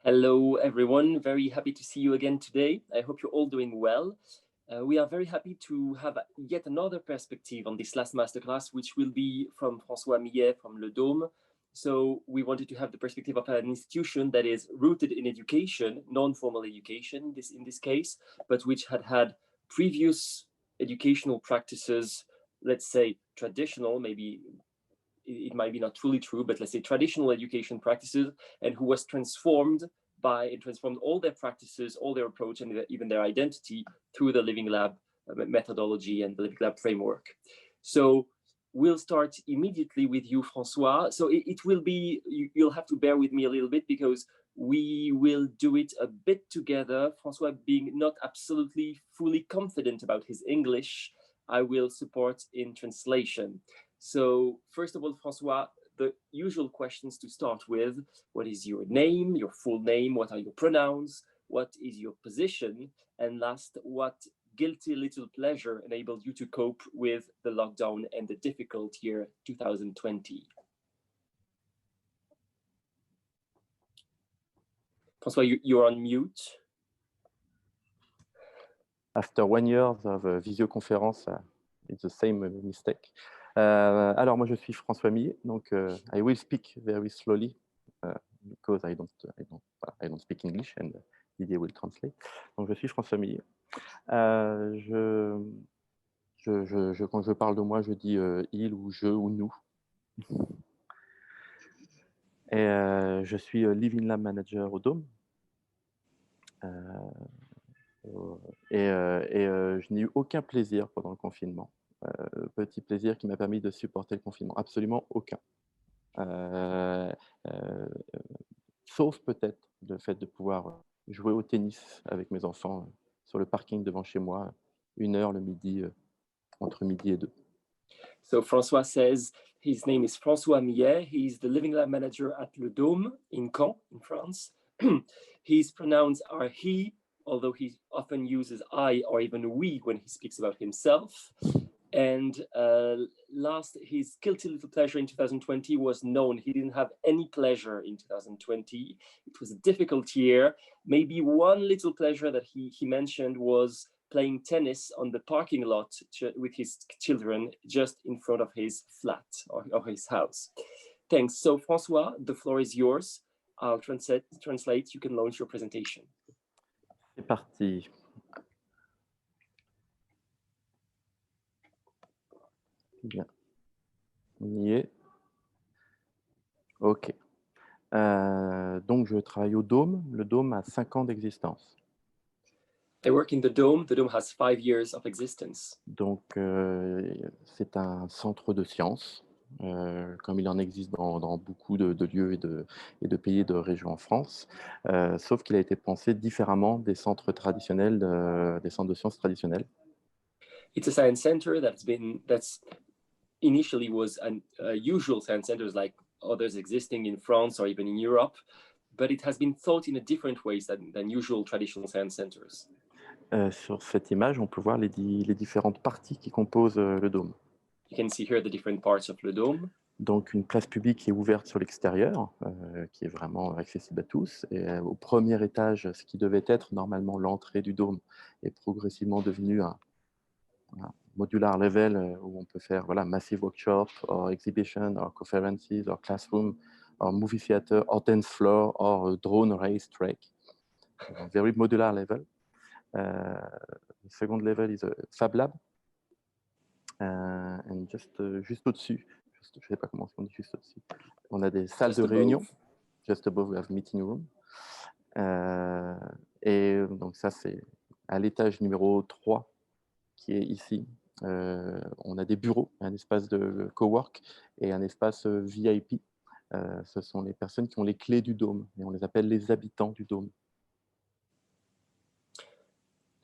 Hello, everyone. Very happy to see you again today. I hope you're all doing well. We are very happy to have yet another perspective on this last masterclass, which will be from François Millet from Le Dôme. So we wanted to have the perspective of an institution that is rooted in education, non-formal education in this case, but which had previous educational practices, let's say traditional, maybe it might be not truly true, but let's say traditional education practices, and who was transformed all their practices, all their approach, and even their identity through the Living Lab methodology and the Living Lab framework. So we'll start immediately with you, François. So it will be, you'll have to bear with me a little bit because we will do it a bit together. François being not absolutely fully confident about his English, I will support in translation. So first of all, François, the usual questions to start with: what is your name, your full name? What are your pronouns? What is your position? And last, what guilty little pleasure enabled you to cope with the lockdown and the difficult year 2020? François, you're on mute. After 1 year of visioconférence, it's the same mistake. Alors moi je suis François Millet, donc I will speak very slowly because I don't speak English and Didier will translate. Donc je suis François Millet. Quand je parle de moi, je dis il ou je ou nous. Et je suis Living Lab Manager au Dôme. Je n'ai eu aucun plaisir pendant le confinement. Petit plaisir qui m'a permis de supporter le confinement, absolument aucun. Sauf peut-être le fait de pouvoir jouer au tennis avec mes enfants sur le parking devant chez moi, 1 heure le midi, entre midi et 2. So François says his name is François Millet. He's the Living Lab Manager at Le Dôme in Caen, in France. His pronouns are he, although he often uses I or even we when he speaks about himself. And last, his guilty little pleasure in 2020 was known. He didn't have any pleasure in 2020. It was a difficult year. Maybe one little pleasure that he mentioned was playing tennis on the parking lot with his children just in front of his flat or his house. Thanks. So François, the floor is yours. I'll translate. You can launch your presentation. C'est parti. Bien. On y est. OK. Donc, je travaille au Dôme. Le Dôme a 5 ans d'existence. I work in the Dôme. The Dôme has 5 years of existence. Donc, c'est un centre de sciences, comme il en existe dans beaucoup de lieux et de pays et de régions en France, sauf qu'il a été pensé différemment des centres traditionnels, des centres de sciences traditionnels. It's a science center that's initially was usual science centers like others existing in France or even in Europe, but it has been thought in a different ways than usual traditional science centers. Sur cette image, on peut voir les différentes parties qui composent le Dôme. You can see here the different parts of le Dôme. Donc une place publique qui est ouverte sur l'extérieur, qui est vraiment accessible à tous. Et au premier étage, ce qui devait être normalement l'entrée du Dôme est progressivement devenu un modular level où on peut faire massive workshop, or exhibition, or conferences, or classroom, or movie theater, or dance floor, or drone race track. Very modular level. The second level is a Fab Lab. And juste au-dessus, je ne sais pas comment on dit juste au-dessus, on a des salles de réunion. Just above, we have meeting room. Et donc ça, c'est à l'étage numéro 3 qui est ici. On a des bureaux, un espace de cowork et un espace VIP. Ce sont les personnes qui ont les clés du Dôme et on les appelle les habitants du Dôme.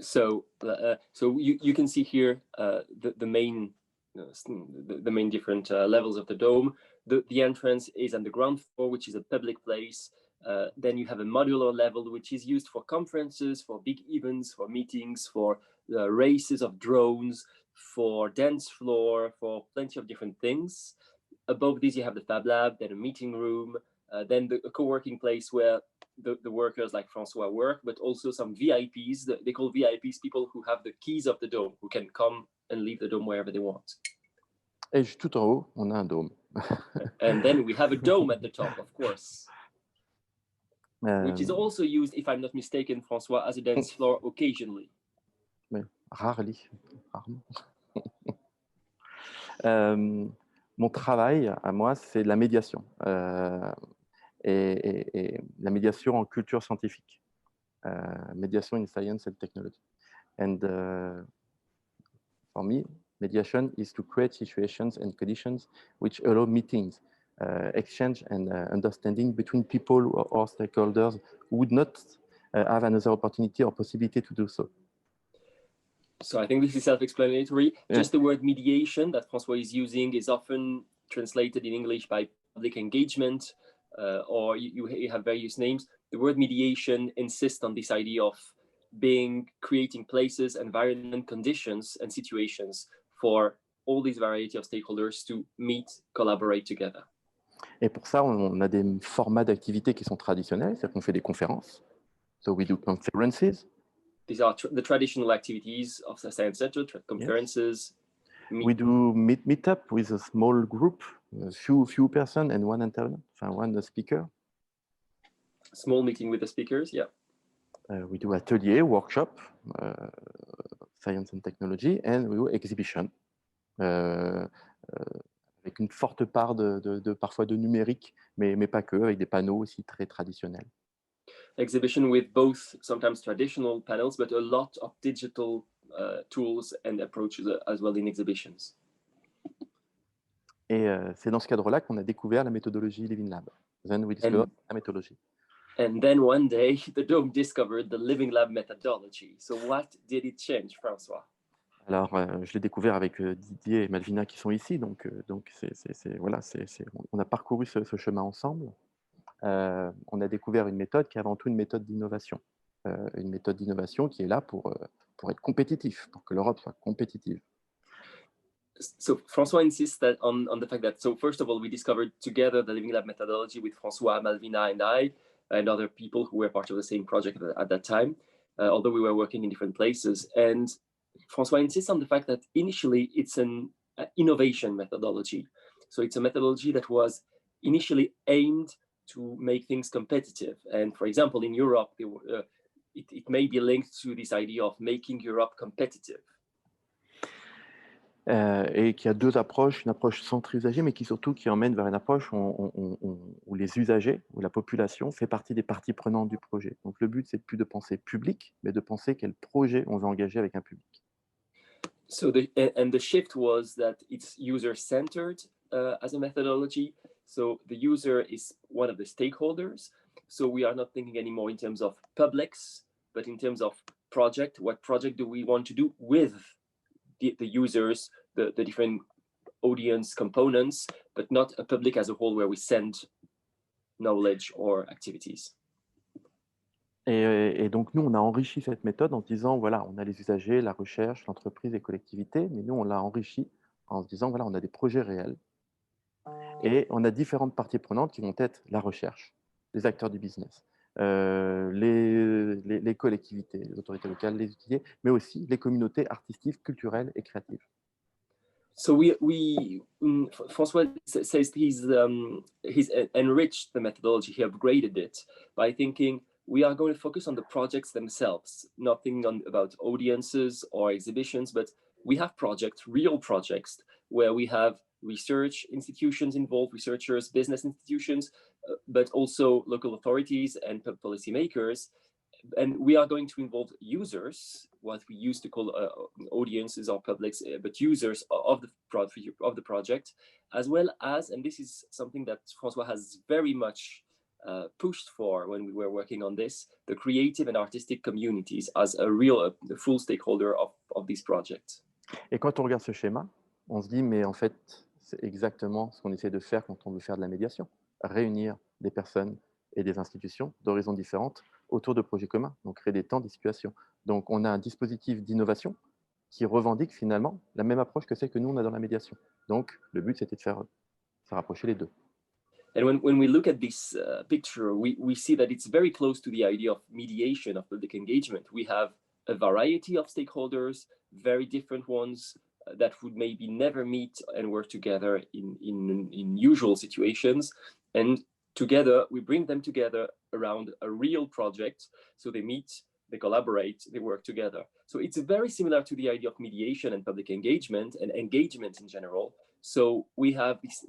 So you can see here the main different levels of the Dôme. The entrance is on the ground floor, which is a public place. Then you have a modular level, which is used for conferences, for big events, for meetings, for races of drones, for dance floor, for plenty of different things. Above this, you have the Fab Lab, then a meeting room, then a co-working place where the workers like Francois work, but also some VIPs. They call VIPs people who have the keys of the dome, who can come and leave the dome wherever they want. Et juste tout en haut, on a un dôme. And then we have a dome at the top, of course, which is also used, if I'm not mistaken, Francois, as a dance floor occasionally. Mais rarement. Mon travail, à moi, c'est la médiation. Et la médiation en culture scientifique. Mediation in science and technology. And for me, mediation is to create situations and conditions which allow meetings, exchange and understanding between people or stakeholders who would not have another opportunity or possibility to do so. So I think this is self-explanatory. Yeah. Just the word mediation that Francois is using is often translated in English by public engagement, or you have various names. The word mediation insists on this idea of creating places, environment, conditions, and situations for all these variety of stakeholders to meet, collaborate together. Et pour ça, on a des formats d'activités qui sont traditionnels, c'est-à-dire qu'on fait des conférences. So we do conferences. These are the traditional activities of the Science Center, conferences. Yes. We do meet up with a small group, a few person and one internet, one speaker. Small meeting with the speakers, yeah. We do atelier, workshop, science and technology, and we do exhibition, avec une forte part parfois de numérique, mais pas que, avec des panneaux aussi très traditionnels. Exhibition with both sometimes traditional panels, but a lot of digital tools and approaches as well in exhibitions. Et c'est dans ce cadre-là qu'on a découvert la méthodologie Living Lab. Then we discovered la méthodologie. And then one day, the Dome discovered the Living Lab methodology. So what did it change, François? Alors, je l'ai découvert avec Didier et Malvina qui sont ici. Donc voilà, on a parcouru ce chemin ensemble. On a découvert une méthode qui est avant tout une méthode d'innovation. Une méthode d'innovation qui est là pour être compétitif, pour que l'Europe soit compétitive. So François insists on the fact that, so first of all, we discovered together the Living Lab methodology with François, Malvina, and I, and other people who were part of the same project at that time, although we were working in different places. And François insists on the fact that initially it's an innovation methodology. So it's a methodology that was initially aimed to make things competitive. And for example, in Europe, it may be linked to this idea of making Europe competitive. Et qui a deux approches, une approche centre usager, mais qui emmène vers une approche où les usagers, où la population fait partie des parties prenantes du projet. Donc le but, c'est plus de penser public, mais de penser quel projet on veut engager avec un public. So the shift was that it's user-centered as a methodology. So the user is one of the stakeholders. So we are not thinking anymore in terms of publics, but in terms of project. What project do we want to do with the users, the different audience components, but not a public as a whole where we send knowledge or activities. Et donc, nous, on a enrichi cette méthode en se disant, voilà, on a les usagers, la recherche, l'entreprise, les collectivités, mais nous, on l'a enrichi en se disant, voilà, on a des projets réels et on a différentes parties prenantes qui vont être la recherche, les acteurs du business, les collectivités, les autorités locales, les utilisateurs, mais aussi les communautés artistiques, culturelles et créatives. So François says he's enriched the methodology, he upgraded it by thinking we are going to focus on the projects themselves, not thinking about audiences or exhibitions, but we have projects, real projects, where we have research institutions involved, researchers, business institutions, but also local authorities and policymakers. And we are going to involve users, what we used to call audiences or publics, but users of the project, as well as, and this is something that François has very much pushed for when we were working on this, the creative and artistic communities as a full stakeholder of this project. Et quand on regarde ce schéma, on se dit, mais en fait, c'est exactement ce qu'on essaie de faire quand on veut faire de la médiation. Réunir des personnes et des institutions d'horizons différentes autour de projets communs, donc créer des temps, des situations. Donc, on a un dispositif d'innovation qui revendique finalement la même approche que celle que nous, on a dans la médiation. Donc, le but, c'était de faire rapprocher les deux. And when we look at this picture, we see that it's very close to the idea of mediation, of public engagement. We have a variety of stakeholders, very different ones that would maybe never meet and work together in usual situations. And together, we bring them together around a real project. So they meet, they collaborate, they work together. So it's very similar to the idea of mediation and public engagement and engagement in general. So we have this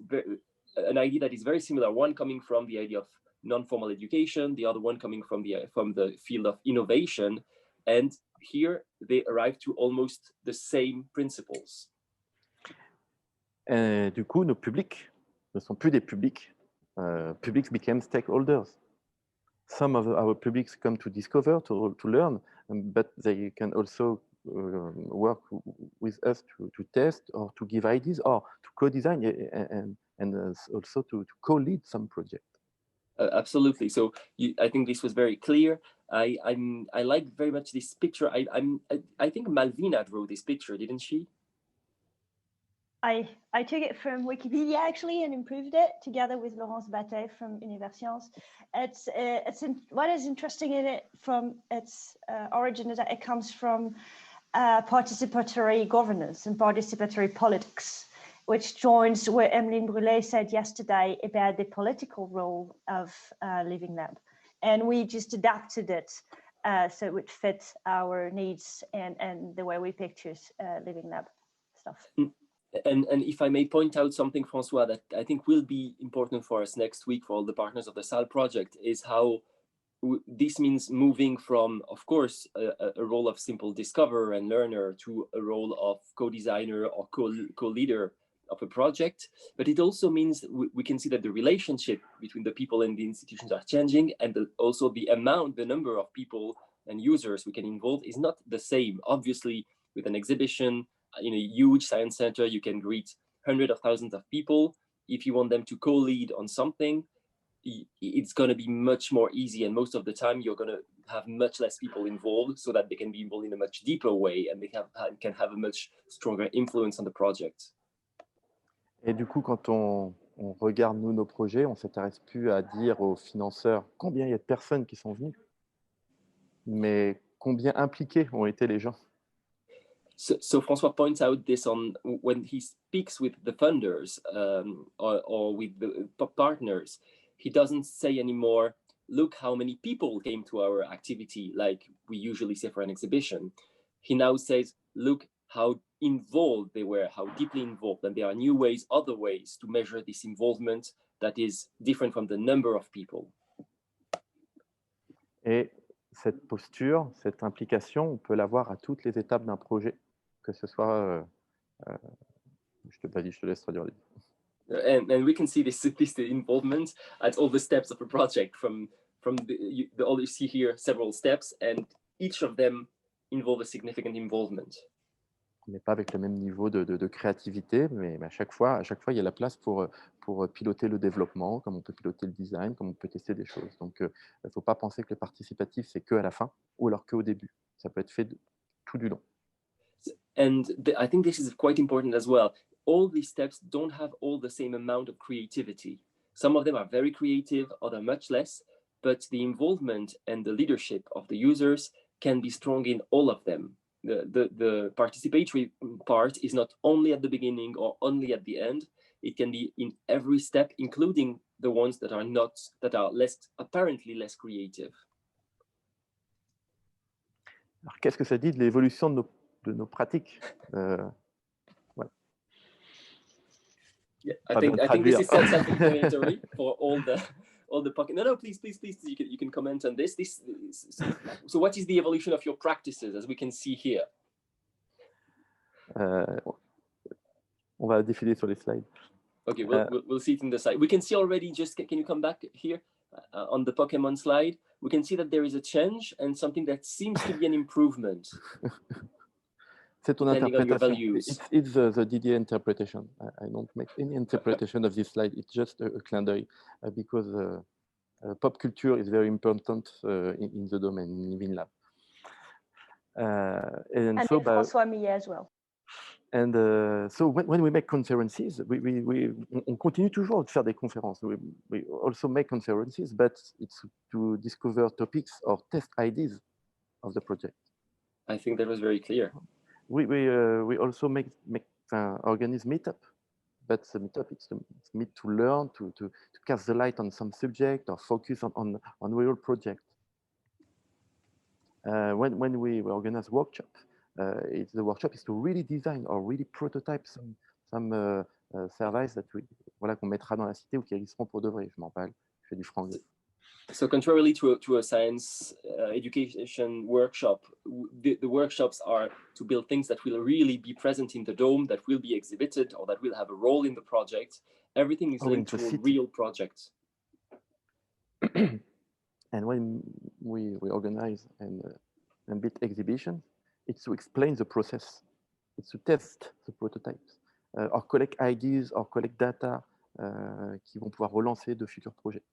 an idea that is very similar, one coming from the idea of non-formal education, the other one coming from the field of innovation. And here they arrive to almost the same principles. Et du coup, nos publics ne sont plus des publics. Publics became stakeholders. Some of our publics come to discover, to learn, but they can also work with us to test or to give ideas or to co-design and also to co-lead some project. Absolutely. So I think this was very clear. I like very much this picture. I think Malvina drew this picture, didn't she? I took it from Wikipedia actually and improved it together with Laurence Battet from Universcience. What is interesting in it from its origin is that it comes from participatory governance and participatory politics, which joins what Emeline Brulé said yesterday about the political role of Living Lab. And we just adapted it so it would fit our needs and the way we picture Living Lab stuff. And if I may point out something, Francois, that I think will be important for us next week for all the partners of the SAL project is how this means moving from, of course, a role of simple discoverer and learner to a role of co-designer or co-leader of a project. But it also means we can see that the relationship between the people and the institutions are changing, and also the number of people and users we can involve is not the same. Obviously, with an exhibition in a huge science center, you can greet hundreds of thousands of people. If you want them to co-lead on something, it's going to be much more easy, and most of the time you're going to have much less people involved so that they can be involved in a much deeper way and they can have a much stronger influence on the project. Et du coup, quand on regarde nos projets, on ne s'intéresse plus à dire aux financeurs combien il y a de personnes qui sont venues, mais combien impliqués ont été les gens. So François points out this on when he speaks with the funders or with the partners. He doesn't say anymore, look how many people came to our activity, like we usually say for an exhibition. He now says, look how involved they were, how deeply involved. And there are new ways, other ways to measure this involvement that is different from the number of people. Et cette posture, cette implication, on peut l'avoir à toutes les étapes d'un projet, que ce soit... je te laisse traduire. And we can see this involvement at all the steps of a project. From all you see here, several steps, and each of them involve a significant involvement. On n'est pas avec le même niveau de créativité, mais à chaque fois, il y a la place pour piloter le développement, comme on peut piloter le design, comme on peut tester des choses. Donc, il ne faut pas penser que le participatif, c'est qu'à la fin ou alors qu'au début. Ça peut être fait tout du long. And I think this is quite important as well. All these steps don't have all the same amount of creativity. Some of them are very creative, others much less, but the involvement and the leadership of the users can be strong in all of them. The participatory part is not only at the beginning or only at the end. It can be in every step, including the ones that are apparently less creative. Alors, qu'est-ce que ça dit de l'évolution de nos pratiques? Voilà. Yeah, I think this is self-explanatory for all the pocket. No, please, you can comment on this. So what is the evolution of your practices, as we can see here? On va défiler sur les slides. Okay, we'll see it in the slide. We can see already, can you come back here on the Pokemon slide? We can see that there is a change and something that seems to be an improvement. C'est ton interprétation. It's the Didier interpretation. I don't make any interpretation of this slide. It's just a clin d'œil because pop culture is very important in the domain, in Living Lab. And so François Millet as well. And so when we make conferences, on continue toujours de faire des conférences. We also make conferences, but it's to discover topics or test ideas of the project. I think that was very clear. We also organize meetup, but the meetup it's meet to learn, to cast the light on some subject or focus on real project. When we organize workshop, the workshop is to really design or really prototype some services that qu'on mettra dans la cité ou qui existeront pour de vrai. Je m'en parle, je fais du franglais. So contrarily to a science education workshop, the workshops are to build things that will really be present in the dome, that will be exhibited, or that will have a role in the project. Everything is linked to a real project. And when we organize a bit exhibition, it's to explain the process. It's to test the prototypes, or collect ideas, or collect data qui vont pouvoir relancer de futurs projets.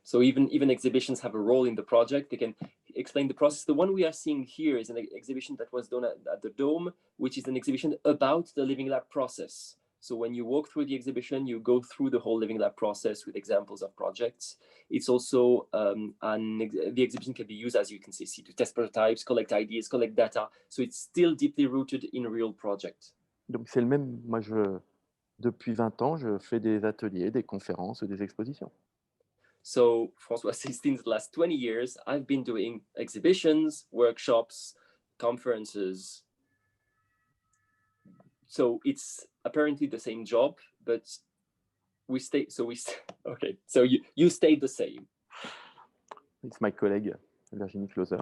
So even exhibitions have a role in the project. They can explain the process. The one we are seeing here is an exhibition that was done at the Dome, which is an exhibition about the Living Lab process. So when you walk through the exhibition, you go through the whole Living Lab process with examples of projects. It's also, the exhibition can be used, as you can see, to test prototypes, collect ideas, collect data. So it's still deeply rooted in a real project. Donc c'est le même, moi depuis 20 ans, je fais des ateliers, des conférences, des expositions. So François says, in the last 20 years, I've been doing exhibitions, workshops, conferences. So it's apparently the same job, but we stay. So okay. So you stayed the same. It's my colleague Virginie Closer,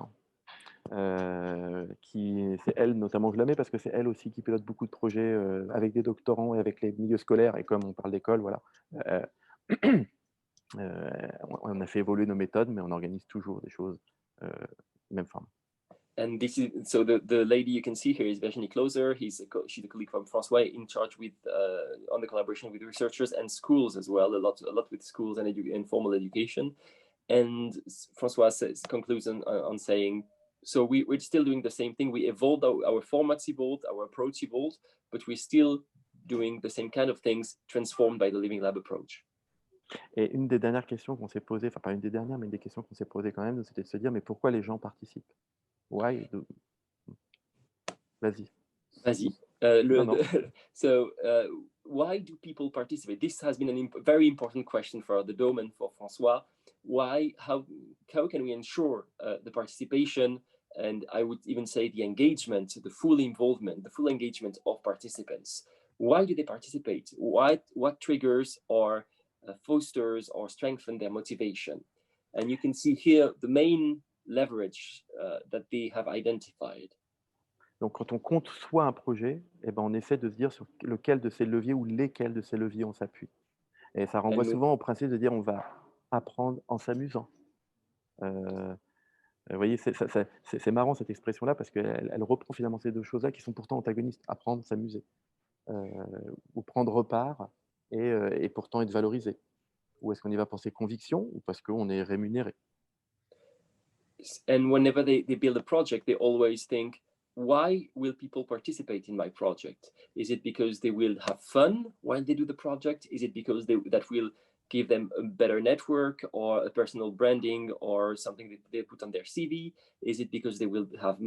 c'est elle notamment, je la mets parce que c'est elle aussi qui pilote beaucoup de projets avec des doctorants et avec les milieux scolaires. Et comme on parle d'école, voilà. On a fait évoluer nos méthodes, mais on organise toujours des choses même forme. And this is so the lady you can see here is Virginie Closer. She's a colleague from François in charge with on the collaboration with researchers and schools as well. A lot with schools and formal education. And François concludes on saying, so we're still doing the same thing. We evolved, our formats evolved, our approach evolved, but we're still doing the same kind of things transformed by the Living Lab approach. Et une des dernières questions qu'on s'est posées, enfin pas une des dernières, mais une des questions qu'on s'est posées quand même, c'était de se dire, mais pourquoi les gens participent? Why? Vas-y. Vas-y. Why do people participate? This has been a very important question for the Dome and for François. Why? How can we ensure the participation, and I would even say the engagement, the full involvement, the full engagement of participants? Why do they participate? What triggers or fosters or strengthen their motivation? And you can see here the main leverage that they have identified. Donc, quand on compte soit un projet, eh ben, on essaie de se dire sur lequel de ces leviers ou lesquels de ces leviers on s'appuie. Et ça renvoie souvent au principe de dire on va apprendre en s'amusant. Vous voyez, c'est marrant cette expression-là parce qu'elle reprend finalement ces deux choses-là qui sont pourtant antagonistes. Apprendre, s'amuser. Ou prendre part et pourtant être valorisé. Ou est-ce qu'on y va penser conviction ou parce qu'on est rémunéré? And whenever they build a project, they always think, why will people participate in my project? Is it because they will have fun while they do the project? Is it because that will give them a better network or a personal branding or something that they put on their CV? Is it because they will have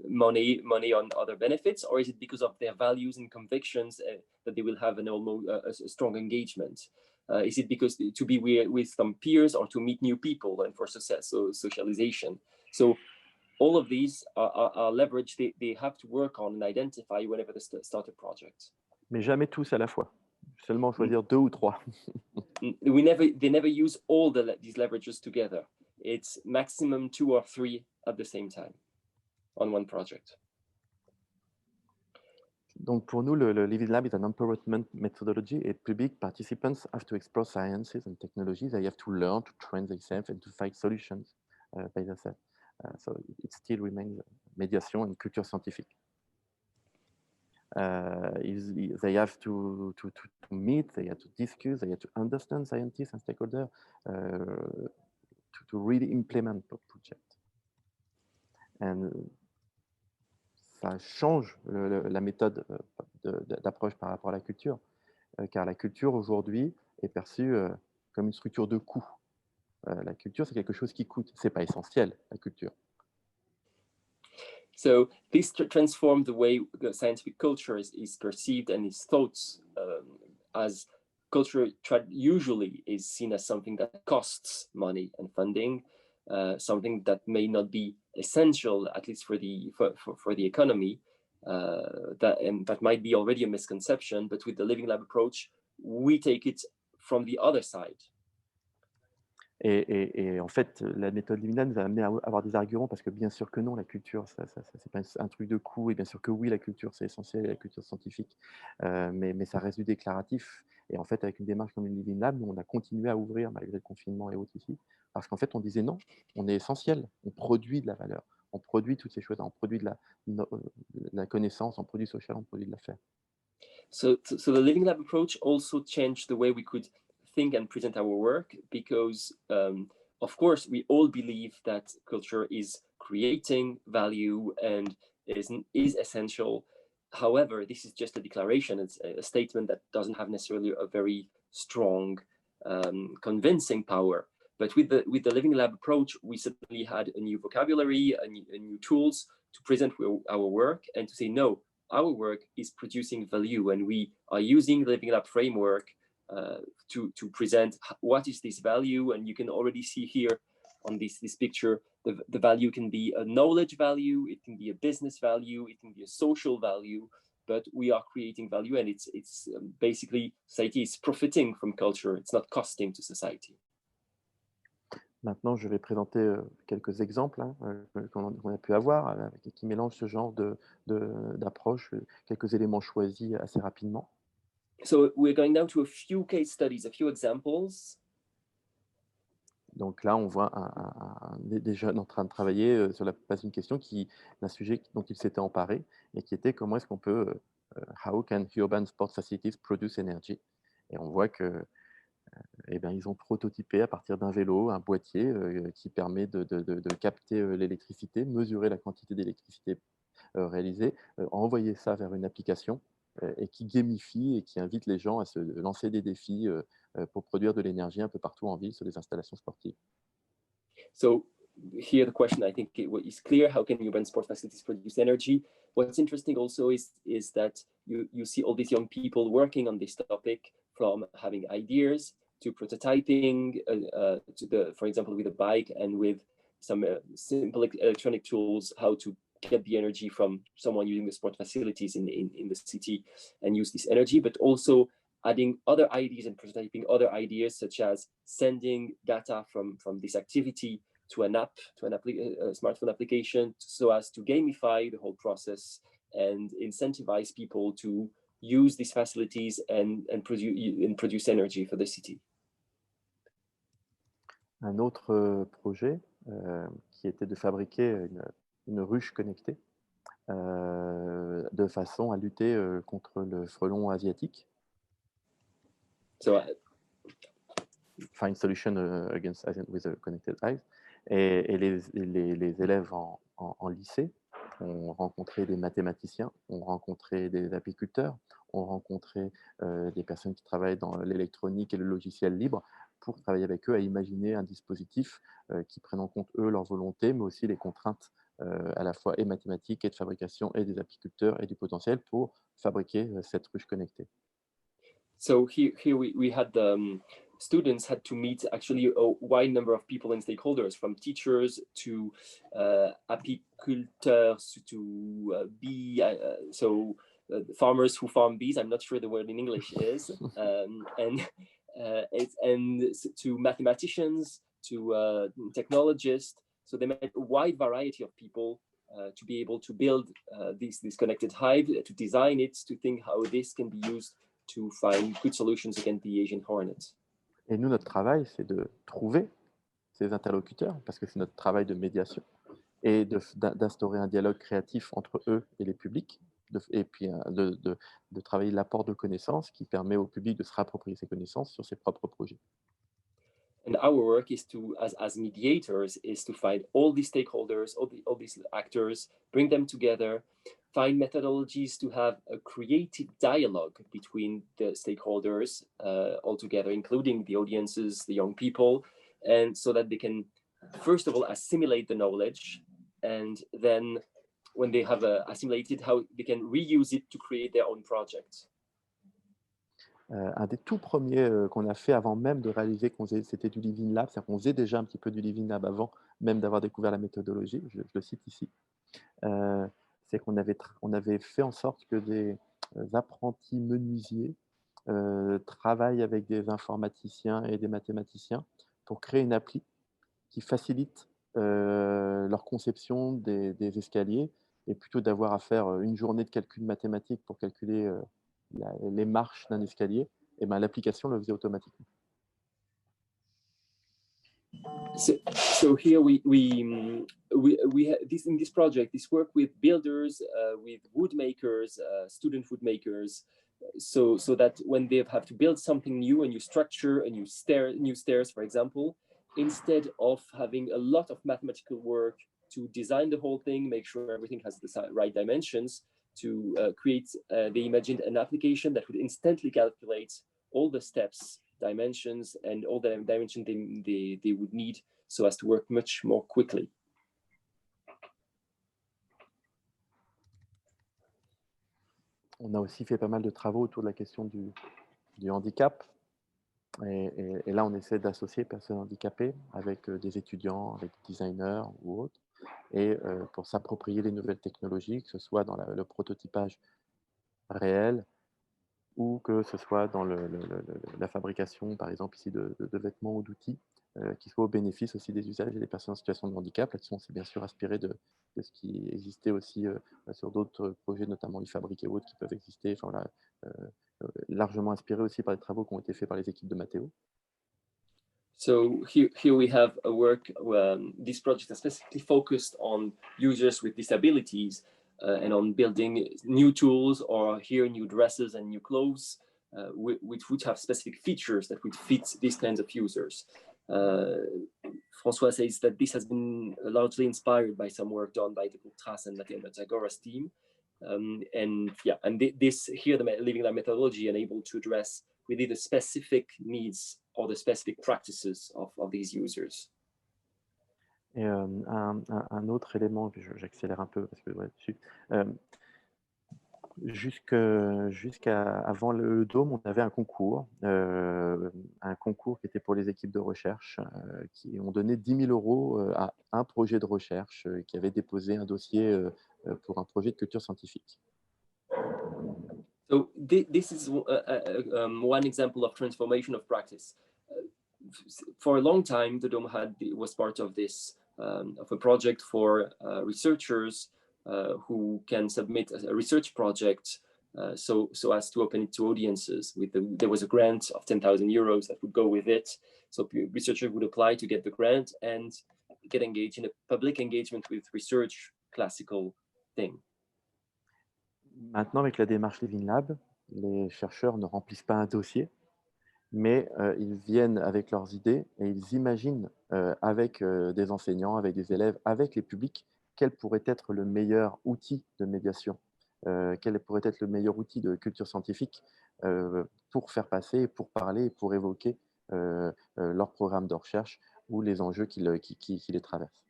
money on other benefits? Or is it because of their values and convictions that they will have a strong engagement? Is it because to be with some peers or to meet new people and for success, so socialization? So all of these are leverage they have to work on and identify whenever they start a project. Mais jamais tous à la fois. Seulement choisir 2 ou 3. They never use all these leverages together. It's maximum 2 or 3 at the same time on one project. Donc pour nous, le Living Lab is an empowerment methodology and public participants have to explore sciences and technologies. They have to learn, to train themselves and to find solutions by themselves. So it still remains médiation and culture scientifique. They have to meet, they have to discuss, they have to understand scientists and stakeholders to really implement the project. And ça change la méthode d'approche par rapport à la culture, car la culture aujourd'hui est perçue comme une structure de coût. La culture, c'est quelque chose qui coûte. C'est pas essentiel, la culture. So this transformed the way the scientific culture is perceived and is thought, as culture usually is seen as something that costs money and funding, something that may not be essential, at least for the economy. That might be already a misconception, but with the Living Lab approach, we take it from the other side. Et en fait, la méthode Living Lab nous a amené à avoir des arguments, parce que bien sûr que non, la culture, c'est pas un truc de coût, et bien sûr que oui, la culture, c'est essentiel, la culture scientifique, mais ça reste du déclaratif. Et en fait, avec une démarche comme une Living Lab, nous, on a continué à ouvrir malgré le confinement et autres ici, parce qu'en fait, on disait non, on est essentiel, on produit de la valeur, on produit toutes ces choses, on produit de la connaissance, on produit social, on produit de l'affaire. So the Living Lab approach also changed the way we could think and present our work, because of course we all believe that culture is creating value and is essential. However, this is just a declaration. It's a statement that doesn't have necessarily a very strong convincing power. But with the Living Lab approach, we suddenly had a new vocabulary, a new tools to present our work, and to say, no, our work is producing value, and we are using the Living Lab framework to present what is this value. And you can already see here on this picture, the value can be a knowledge value, it can be a business value, it can be a social value, but we are creating value, and it's basically society is profiting from culture, it's not costing to society. Maintenant, je vais présenter quelques exemples qu'on a pu avoir, qui mélangent ce genre d'approche, quelques éléments choisis assez rapidement. So we're going down to a few case studies, a few examples. Donc là, on voit des jeunes en train de travailler sur la base d'une question d'un sujet dont ils s'étaient emparés, et qui était comment est-ce qu'on peut, how can urban sport facilities produce energy? Et on voit que ils ont prototypé à partir d'un vélo, un boîtier qui permet de capter l'électricité, mesurer la quantité d'électricité réalisée, envoyer ça vers une application et qui gamifie et qui invite les gens à se lancer des défis pour produire de l'énergie un peu partout en ville sur des installations sportives. So here the question, I think, is clear: how can urban sport facilities produce energy? What's interesting also is that you see all these young people working on this topic, from having ideas to prototyping, for example, with a bike and with some simple electronic tools, how to get the energy from someone using the sport facilities in the city and use this energy, but also adding other ideas and prototyping other ideas, such as sending data from this activity to an app, to a smartphone application, so as to gamify the whole process and incentivize people to use these facilities and produce energy for the city. Un autre projet qui était de fabriquer une ruche connectée de façon à lutter contre le frelon asiatique. So, Find solution against Asian with a connected eyes. Et les élèves en lycée ont rencontré des mathématiciens, ont rencontré des apiculteurs, ont rencontré des personnes qui travaillent dans l'électronique et le logiciel libre, pour travailler avec eux à imaginer un dispositif qui prenne en compte, eux, leur volonté, mais aussi les contraintes à la fois et mathématiques et de fabrication et des apiculteurs et du potentiel pour fabriquer cette ruche connectée. So here we had students had to meet actually a wide number of people and stakeholders, from teachers to apiculteurs to bee, farmers who farm bees. I'm not sure the word in English is, and to mathematicians, to technologists. So they met a wide variety of people to be able to build this connected hive, to design it, to think how this can be used to find good solutions against the Asian hornet. Et nous, notre travail, c'est de trouver ces interlocuteurs, parce que c'est notre travail de médiation, et d'instaurer un dialogue créatif entre eux et les publics, et puis de travailler l'apport de connaissances qui permet au public de se rapproprier ces connaissances sur ses propres projets. And our work is to, as mediators, is to find all these stakeholders, all these actors, bring them together, find methodologies to have a creative dialogue between the stakeholders all together, including the audiences, the young people, and so that they can, first of all, assimilate the knowledge, and then when they have assimilated, how they can reuse it to create their own projects. Un des tout premiers qu'on a fait avant même de réaliser qu'on faisait, c'était du Living Lab, c'est-à-dire qu'on faisait déjà un petit peu du Living Lab avant même d'avoir découvert la méthodologie, je le cite ici, c'est qu'on avait fait en sorte que des apprentis menuisiers travaillent avec des informaticiens et des mathématiciens pour créer une appli qui facilite leur conception des escaliers, et plutôt d'avoir à faire une journée de calcul mathématique pour calculer les marches d'un escalier, et ben, l'application le faisait automatiquement. So here we this in this project, this work with builders, with wood makers, student wood makers, so that when they have to build something new, a new structure, new stairs, for example, instead of having a lot of mathematical work to design the whole thing, make sure everything has the right dimensions, to create, they imagined an application that would instantly calculate all the steps, dimensions, and all the dimensions they would need so as to work much more quickly. On a aussi fait pas mal de travaux autour de la question du handicap. Et là, on essaie d'associer personnes handicapées avec des étudiants, avec des designers ou autres, et pour s'approprier les nouvelles technologies, que ce soit dans le prototypage réel ou que ce soit dans la fabrication, par exemple, ici de vêtements ou d'outils, qui soient au bénéfice aussi des usagers et des personnes en situation de handicap. Là-dessus, on s'est bien sûr inspiré de ce qui existait aussi sur d'autres projets, notamment e-fabrique et autres, qui peuvent exister, enfin, là, largement inspiré aussi par les travaux qui ont été faits par les équipes de Mathéo. So here we have a work, this project is specifically focused on users with disabilities and on building new tools, or here new dresses and new clothes, which would have specific features that would fit these kinds of users. François says that this has been largely inspired by some work done by the Boutras and Matagor's team. And yeah, and this here, the Living Lab methodology enabled to address really the specific needs or the specific practices of these users. Et un autre élément, j'accélère un peu parce que jusqu'à avant le Dôme, on avait un concours qui était pour les équipes de recherche, qui ont donné 10 000 € à un projet de recherche qui avait déposé un dossier pour un projet de culture scientifique. So this is one example of transformation of practice. For a long time, the Dome was part of this, of a project for researchers who can submit a research project so as to open it to audiences. There was a grant of 10,000 € that would go with it. So researchers would apply to get the grant and get engaged in a public engagement with research classical thing. Maintenant, avec la démarche Living Lab, les chercheurs ne remplissent pas un dossier, mais ils viennent avec leurs idées et ils imaginent avec des enseignants, avec des élèves, avec les publics, quel pourrait être le meilleur outil de médiation, quel pourrait être le meilleur outil de culture scientifique pour faire passer, pour parler, pour évoquer leur programme de recherche ou les enjeux qui les traversent.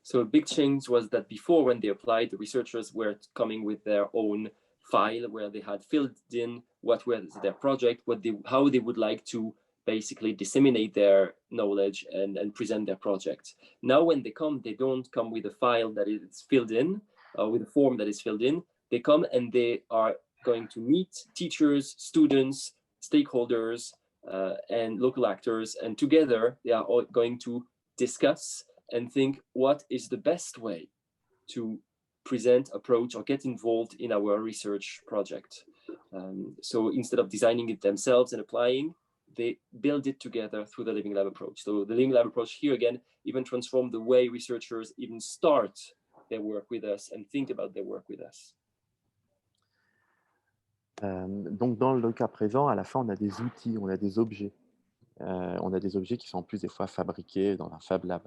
So a big change was that before, when they applied, the researchers were coming with their own file where they had filled in what was their project, how they would like to basically disseminate their knowledge and present their project. Now, when they come, they don't come with a file that is filled in, with a form that is filled in. They come and they are going to meet teachers, students, stakeholders, and local actors, and together they are all going to discuss and think what is the best way to present, approach, or get involved in our research project. So instead of designing it themselves and applying, they build it together through the Living Lab approach. So the Living Lab approach here again even transformed the way researchers even start their work with us and think about their work with us. Donc dans le cas présent, à la fin, on a des outils, on a des objets. On a des objets qui sont en plus des fois fabriqués dans un Fab Lab.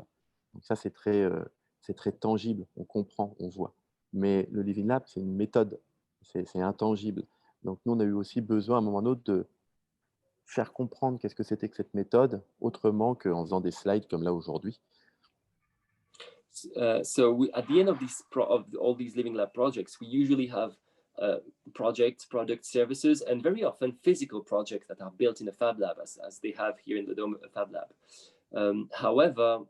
Donc ça, c'est très tangible, on comprend, on voit. Mais le Living Lab, c'est une méthode, c'est intangible. Donc nous, on a eu aussi besoin à un moment ou à un autre de faire comprendre qu'est-ce que c'était que cette méthode, autrement qu'en faisant des slides comme là aujourd'hui. At the end of all these Living Lab projects, we usually have projects, product, services, and very often physical projects that are built in a Fab Lab, as they have here in the Dome Fab Lab. However,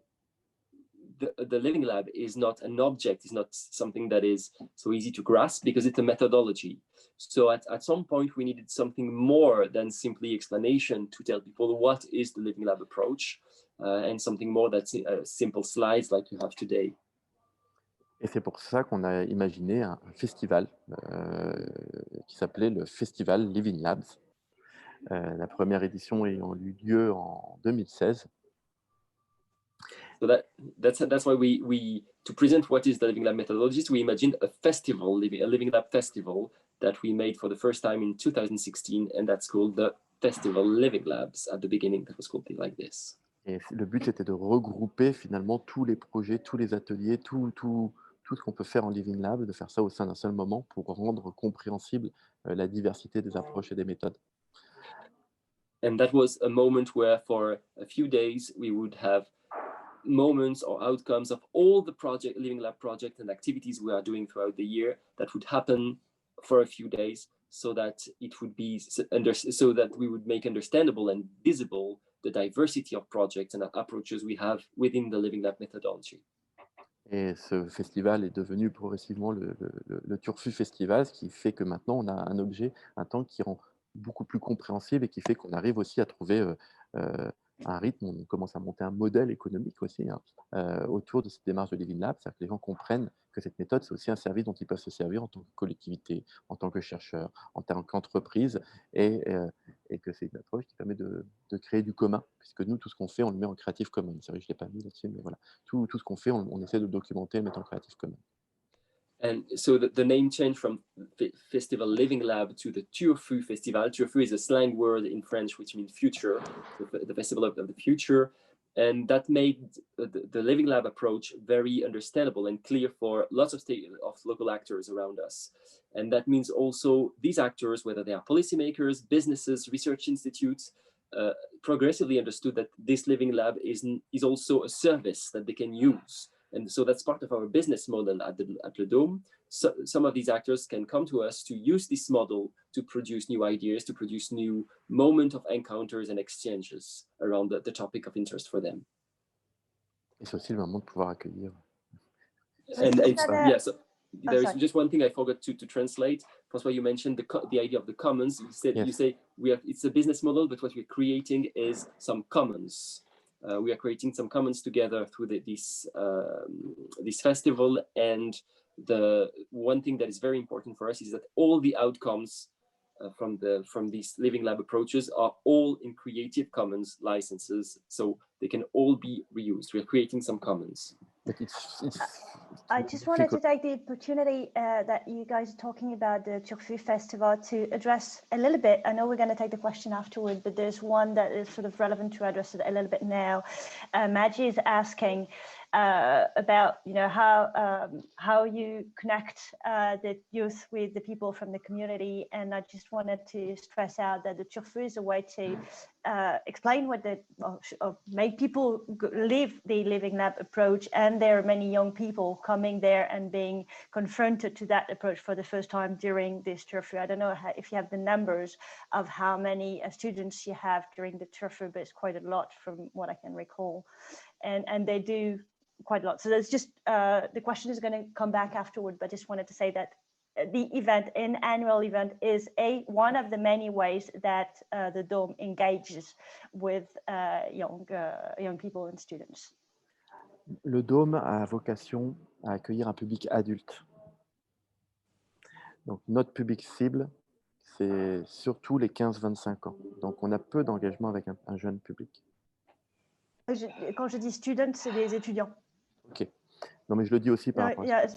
the Living Lab is not an object, it's not something that is so easy to grasp because it's a methodology. So at some point we needed something more than simply explanation to tell people what is the Living Lab approach, and something more than simple slides like you have today. Et c'est pour ça qu'on a imaginé un festival qui s'appelait le Festival Living Labs. La première édition ayant eu lieu en 2016. So that's why we to present what is the Living Lab methodologies, we imagined a Living Lab festival that we made for the first time in 2016, and that's called the Festival Living Labs. At the beginning, that was called like this. Et le but était de regrouper finalement tous les projets, tous les ateliers, tout ce qu'on peut faire en Living Lab, de faire ça au sein d'un seul moment pour rendre compréhensible la diversité des approches et des méthodes. And that was a moment where for a few days we would have moments or outcomes of all the Living Lab projects and activities we are doing throughout the year that would happen for a few days, so that it would be so that we would make understandable and visible the diversity of projects and approaches we have within the Living Lab methodology. Et ce festival est devenu progressivement le Turfu Festival, ce qui fait que maintenant on a un objet, un temps qui rend beaucoup plus compréhensible et qui fait qu'on arrive aussi à trouver un rythme, on commence à monter un modèle économique aussi autour de cette démarche de Living Lab, c'est-à-dire que les gens comprennent que cette méthode, c'est aussi un service dont ils peuvent se servir en tant que collectivité, en tant que chercheur, en tant qu'entreprise, et que c'est une approche qui permet de créer du commun, puisque nous, tout ce qu'on fait, on le met en Creative Commons. C'est vrai que je ne l'ai pas mis là-dessus, mais voilà, tout ce qu'on fait, on essaie de le documenter et le mettre en Creative Commons. And so the name changed from Festival Living Lab to the Turfu Festival. Turfu is a slang word in French which means future, the festival of the future. And that made the Living Lab approach very understandable and clear for lots of local actors around us. And that means also these actors, whether they are policymakers, businesses, research institutes, progressively understood that this Living Lab is also a service that they can use. And so that's part of our business model at Le Dome. So some of these actors can come to us to use this model to produce new ideas, to produce new moment of encounters and exchanges around the topic of interest for them. Et c'est aussi le moment de pouvoir accueillir. And yes, there is just one thing I forgot to translate. François, you mentioned the idea of the commons. You said yes. You say it's a business model, but what we're creating is some commons. We are creating some commons together through this festival, and the one thing that is very important for us is that all the outcomes from these Living Lab approaches are all in Creative Commons licenses, so they can all be reused. We're creating some commons. But I just wanted to take the opportunity that you guys are talking about the Turfu Festival to address a little bit. I know we're going to take the question afterward, but there's one that is sort of relevant to address it a little bit now. Maggie is asking about how you connect the youth with the people from the community, and I just wanted to stress out that the Turfu is a way to explain what make people live the Living Lab approach, and there are many young people coming there and being confronted to that approach for the first time during this Turfu. I don't know if you have the numbers of how many students you have during the Turfu, but it's quite a lot from what I can recall, and they do quite a lot. So there's just the question is going to come back afterward, but I just wanted to say that the event, an annual event, is one of the many ways that the Dome engages with young people and students. Le Dôme a vocation à accueillir un public adulte. Donc notre public cible, c'est surtout les 15-25 ans. Donc on a peu d'engagement avec un jeune public. Quand je dis student, c'est des étudiants. Ok. Non, mais je le dis aussi par rapport à ça.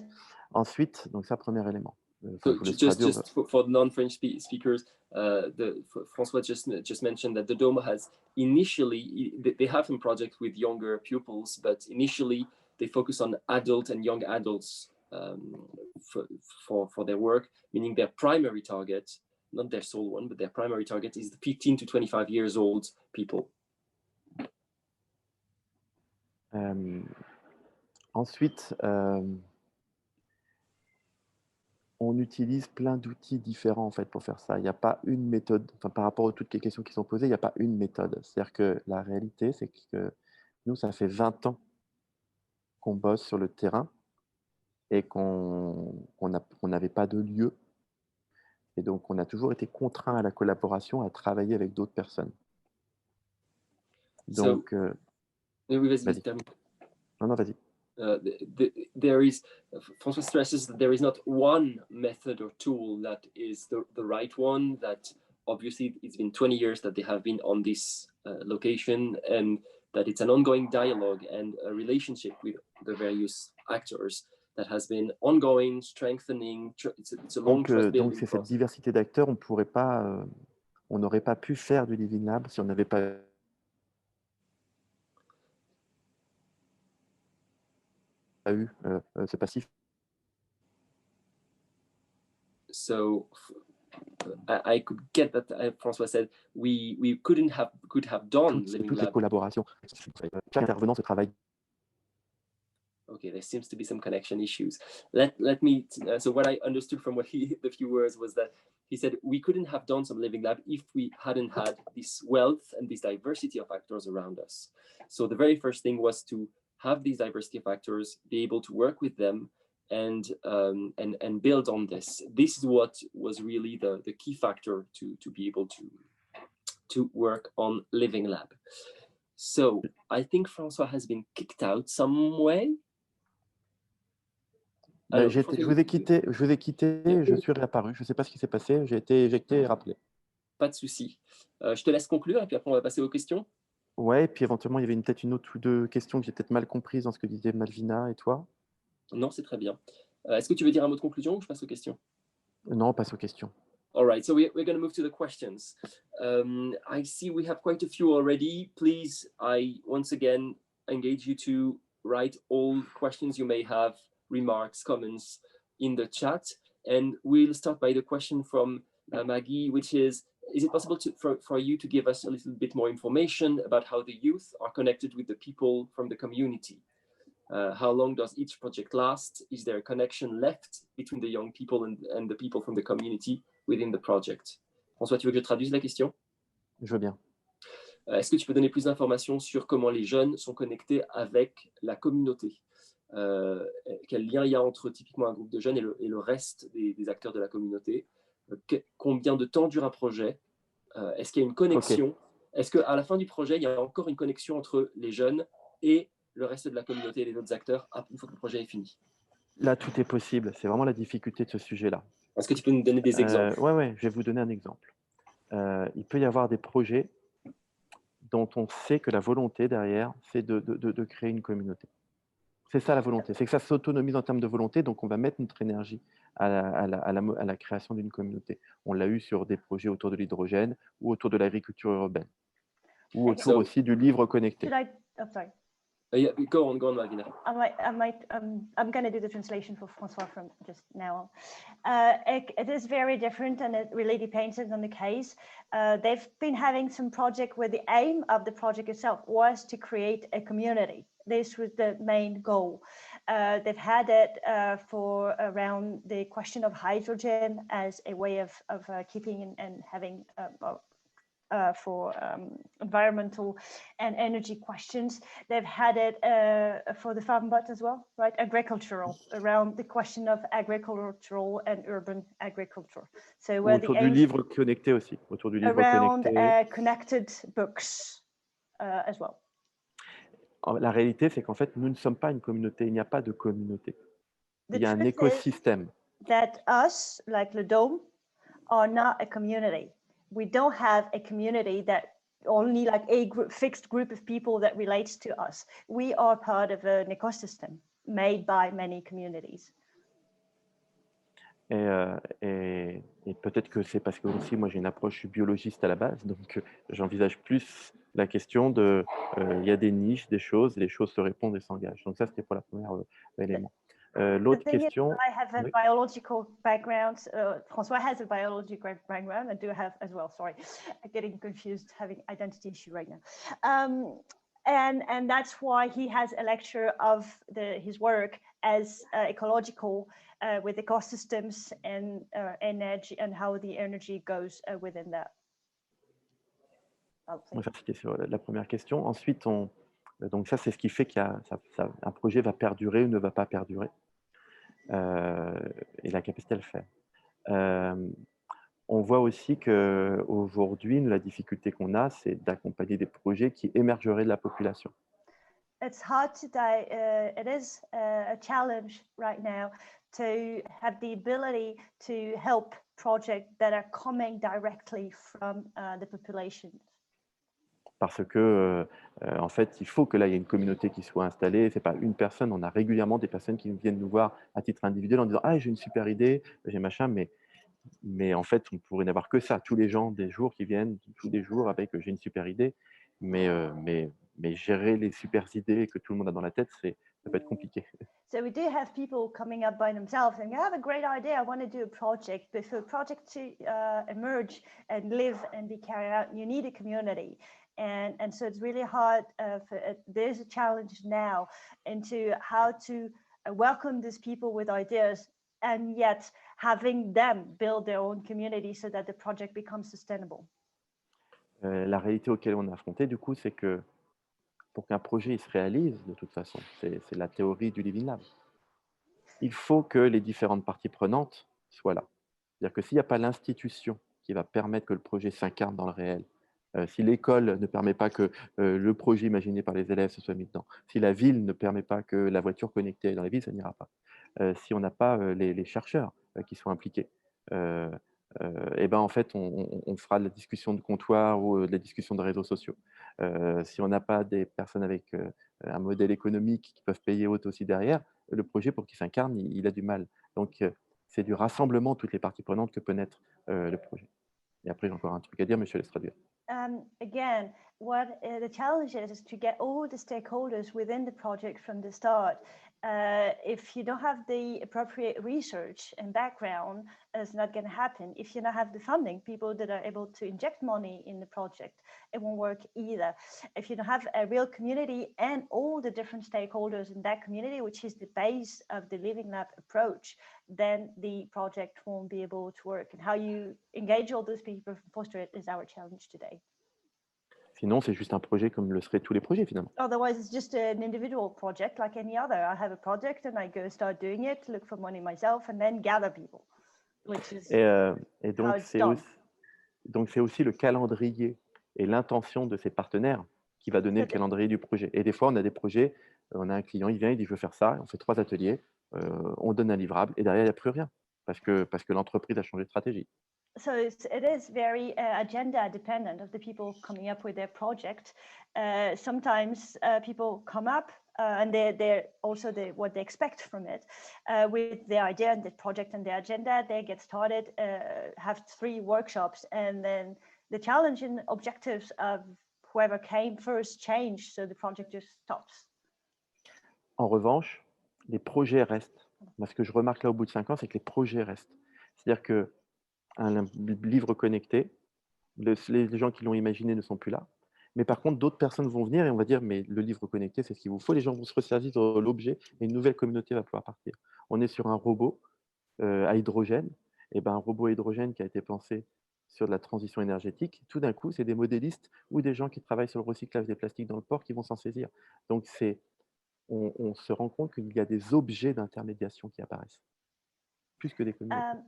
Ensuite, donc ça, premier élément. So just for the non-French speakers, François just mentioned that the Dôme has initially, they have some projects with younger pupils, but initially they focus on adult and young adults for their work, meaning their primary target, not their sole one, but their primary target is the 15 to 25 years old people. Ensuite, on utilise plein d'outils différents en fait pour faire ça. Il n'y a pas une méthode. Enfin, par rapport à toutes les questions qui sont posées, il n'y a pas une méthode. C'est-à-dire que la réalité, c'est que nous, ça fait 20 ans qu'on bosse sur le terrain et qu'on n'avait pas de lieu. Et donc, on a toujours été contraint à la collaboration, à travailler avec d'autres personnes. Donc, oui, vas-y. Non, vas-y. There is, François stresses that there is not one method or tool that is the right one, that obviously it's been 20 years that they have been on this location, and that it's an ongoing dialogue and a relationship with the various actors that has been ongoing, strengthening. It's a long trust building donc c'est cette diversité d'acteurs, on n'aurait pas pu faire du Living Lab si on n'avait pas eu ce passif. So I could get that François said we could have done Living Toutes Lab. les collaborations, chaque intervenant se travaille. Okay, there seems to be some connection issues. Let me. So what I understood from the few words was that he said we couldn't have done some Living Lab if we hadn't had this wealth and this diversity of actors around us. So the very first thing was to have these diversity of actors, be able to work with them, and build on this. This is what was really the key factor to be able to work on Living Lab. So I think François has been kicked out some way. Alors, je vous ai quitté, je suis réapparu. Je ne sais pas ce qui s'est passé, j'ai été éjecté et rappelé. Pas de souci. Je te laisse conclure et puis après on va passer aux questions. Ouais, et puis éventuellement il y avait peut-être une autre ou deux questions que j'ai peut-être mal comprises dans ce que disait Malvina et toi. Non, c'est très bien. Est-ce que tu veux dire un mot de conclusion ou je passe aux questions? Non, on passe aux questions. All right, so we're going to move to the questions. I see we have quite a few already. Please, I once again engage you to write all questions you may have, remarks, comments in the chat. And we'll start by the question from Maggie, which is it possible for you to give us a little bit more information about how the youth are connected with the people from the community? How long does each project last? Is there a connection left between the young people and the people from the community within the project? François, tu veux que je traduise la question? Je veux bien. Est-ce que tu peux donner plus d'informations sur comment les jeunes sont connectés avec la communauté? Quel lien il y a entre typiquement un groupe de jeunes et le reste des acteurs de la communauté? Combien de temps dure un projet? Est-ce qu'il y a une connexion? Est-ce qu'à la fin du projet, il y a encore une connexion entre les jeunes et le reste de la communauté et les autres acteurs une fois que le projet est fini? Là, tout est possible. C'est vraiment la difficulté de ce sujet-là. Est-ce que tu peux nous donner des exemples? Oui, je vais vous donner un exemple. Il peut y avoir des projets dont on sait que la volonté derrière, c'est de créer une communauté. C'est ça la volonté, c'est que ça s'autonomise en termes de volonté, donc on va mettre notre énergie à la création d'une communauté. On l'a eu sur des projets autour de l'hydrogène ou autour de l'agriculture urbaine, ou autour aussi du livre connecté. Sorry. Yeah, go on, Malvina. I'm going to do the translation for François from just now on. It is very different, and it really depends on the case. They've been having some project where the aim of the project itself was to create a community. This was the main goal. They've had it for around the question of hydrogen as a way of keeping and having for environmental and energy questions. They've had it for the FarmBot as well, right? Agricultural, around the question of agricultural and urban agriculture. So where autour du livre connecté aussi, autour du livre around connecté. Connected books as well. La réalité, c'est qu'en fait, nous ne sommes pas une communauté. Il n'y a pas de communauté. Il y a un écosystème. That us, like Le Dôme, are not a community. We don't have a community that only like a fixed group of people that relates to us. We are part of an ecosystem made by many communities. Et peut-être que c'est parce que aussi, moi, j'ai une approche, je suis biologiste à la base, donc j'envisage plus la question de, il y a des niches, des choses, et les choses se répondent et s'engagent. Donc ça, c'était pour la première élément. L'autre question. I have a Oui. biological background. François has a biological background. I do have as well. Sorry, I'm getting confused, having identity issue right now. And that's why he has a lecture of his work as ecological with ecosystems and energy and how the energy goes within that. Ça, c'était sur la première question. Ensuite, donc ça, c'est ce qui fait qu'un projet va perdurer ou ne va pas perdurer. Et la capacité à le faire. On voit aussi qu'aujourd'hui, la difficulté qu'on a, c'est d'accompagner des projets qui émergeraient de la population. It's hard today. It is a challenge right now to have the ability to help projects that are coming directly from the population. Parce que, en fait, il faut que là, il y ait une communauté qui soit installée. C'est pas une personne. On a régulièrement des personnes qui viennent nous voir à titre individuel en disant « Ah, j'ai une super idée, j'ai machin », mais en fait, on pourrait n'avoir que ça. Tous les gens des jours qui viennent, tous les jours avec « J'ai une super idée », mais gérer les super idées que tout le monde a dans la tête, ça peut être compliqué. So we do have people coming up by themselves and I have a great idea, I want to do a project, but for a project to emerge and live and be carried out, you need a community. And so it's really hard, there's a challenge now into how to welcome these people with ideas and yet having them build their own community so that the project becomes sustainable. La réalité auquel on est affronté, du coup, c'est que pour qu'un projet se réalise, de toute façon, c'est la théorie du Living Lab. Il faut que les différentes parties prenantes soient là. C'est-à-dire que s'il n'y a pas l'institution qui va permettre que le projet s'incarne dans le réel, si l'école ne permet pas que le projet imaginé par les élèves se soit mis dedans, si la ville ne permet pas que la voiture connectée dans la ville, ça n'ira pas. Si on n'a pas les chercheurs qui sont impliqués, et ben en fait, on fera de la discussion de comptoir ou de la discussion de réseaux sociaux. Si on n'a pas des personnes avec un modèle économique qui peuvent payer haute aussi derrière, le projet, pour qu'il s'incarne, il a du mal. Donc, c'est du rassemblement de toutes les parties prenantes que peut naître le projet. Et après, j'ai encore un truc à dire, mais je te laisse traduire. Again, what the challenge is to get all the stakeholders within the project from the start. If you don't have the appropriate research and background, it's not going to happen. If you don't have the funding, people that are able to inject money in the project, it won't work either. If you don't have a real community and all the different stakeholders in that community, which is the base of the Living Lab approach, then the project won't be able to work. And how you engage all those people and foster it is our challenge today. Sinon, c'est juste un projet comme le seraient tous les projets, finalement. Otherwise, it's just an individual project like any other. I have a project and I go start doing it, look for money myself, and then gather people. Which is et donc, c'est aussi le calendrier et l'intention de ses partenaires qui va donner le calendrier du projet. Et des fois, on a des projets, on a un client, il vient, il dit « Je veux faire ça », on fait 3 ateliers, on donne un livrable, et derrière, il n'y a plus rien, parce que l'entreprise a changé de stratégie. So it is very agenda dependent of the people coming up with their project. Sometimes people come up and they're also what they expect from it with their idea and the project and the agenda. They get started, have 3 workshops, and then the challenge and objectives of whoever came first change, so the project just stops. En revanche, les projets restent. Moi, ce que je remarque là au bout de 5 ans, c'est que les projets restent. C'est-à-dire que un livre connecté, les gens qui l'ont imaginé ne sont plus là. Mais par contre, d'autres personnes vont venir et on va dire « mais le livre connecté, c'est ce qu'il vous faut ». Les gens vont se ressaisir de l'objet et une nouvelle communauté va pouvoir partir. On est sur un robot à hydrogène. Et ben, un robot à hydrogène qui a été pensé sur de la transition énergétique, tout d'un coup, c'est des modélistes ou des gens qui travaillent sur le recyclage des plastiques dans le port qui vont s'en saisir. Donc, on se rend compte qu'il y a des objets d'intermédiation qui apparaissent, plus que des communautés.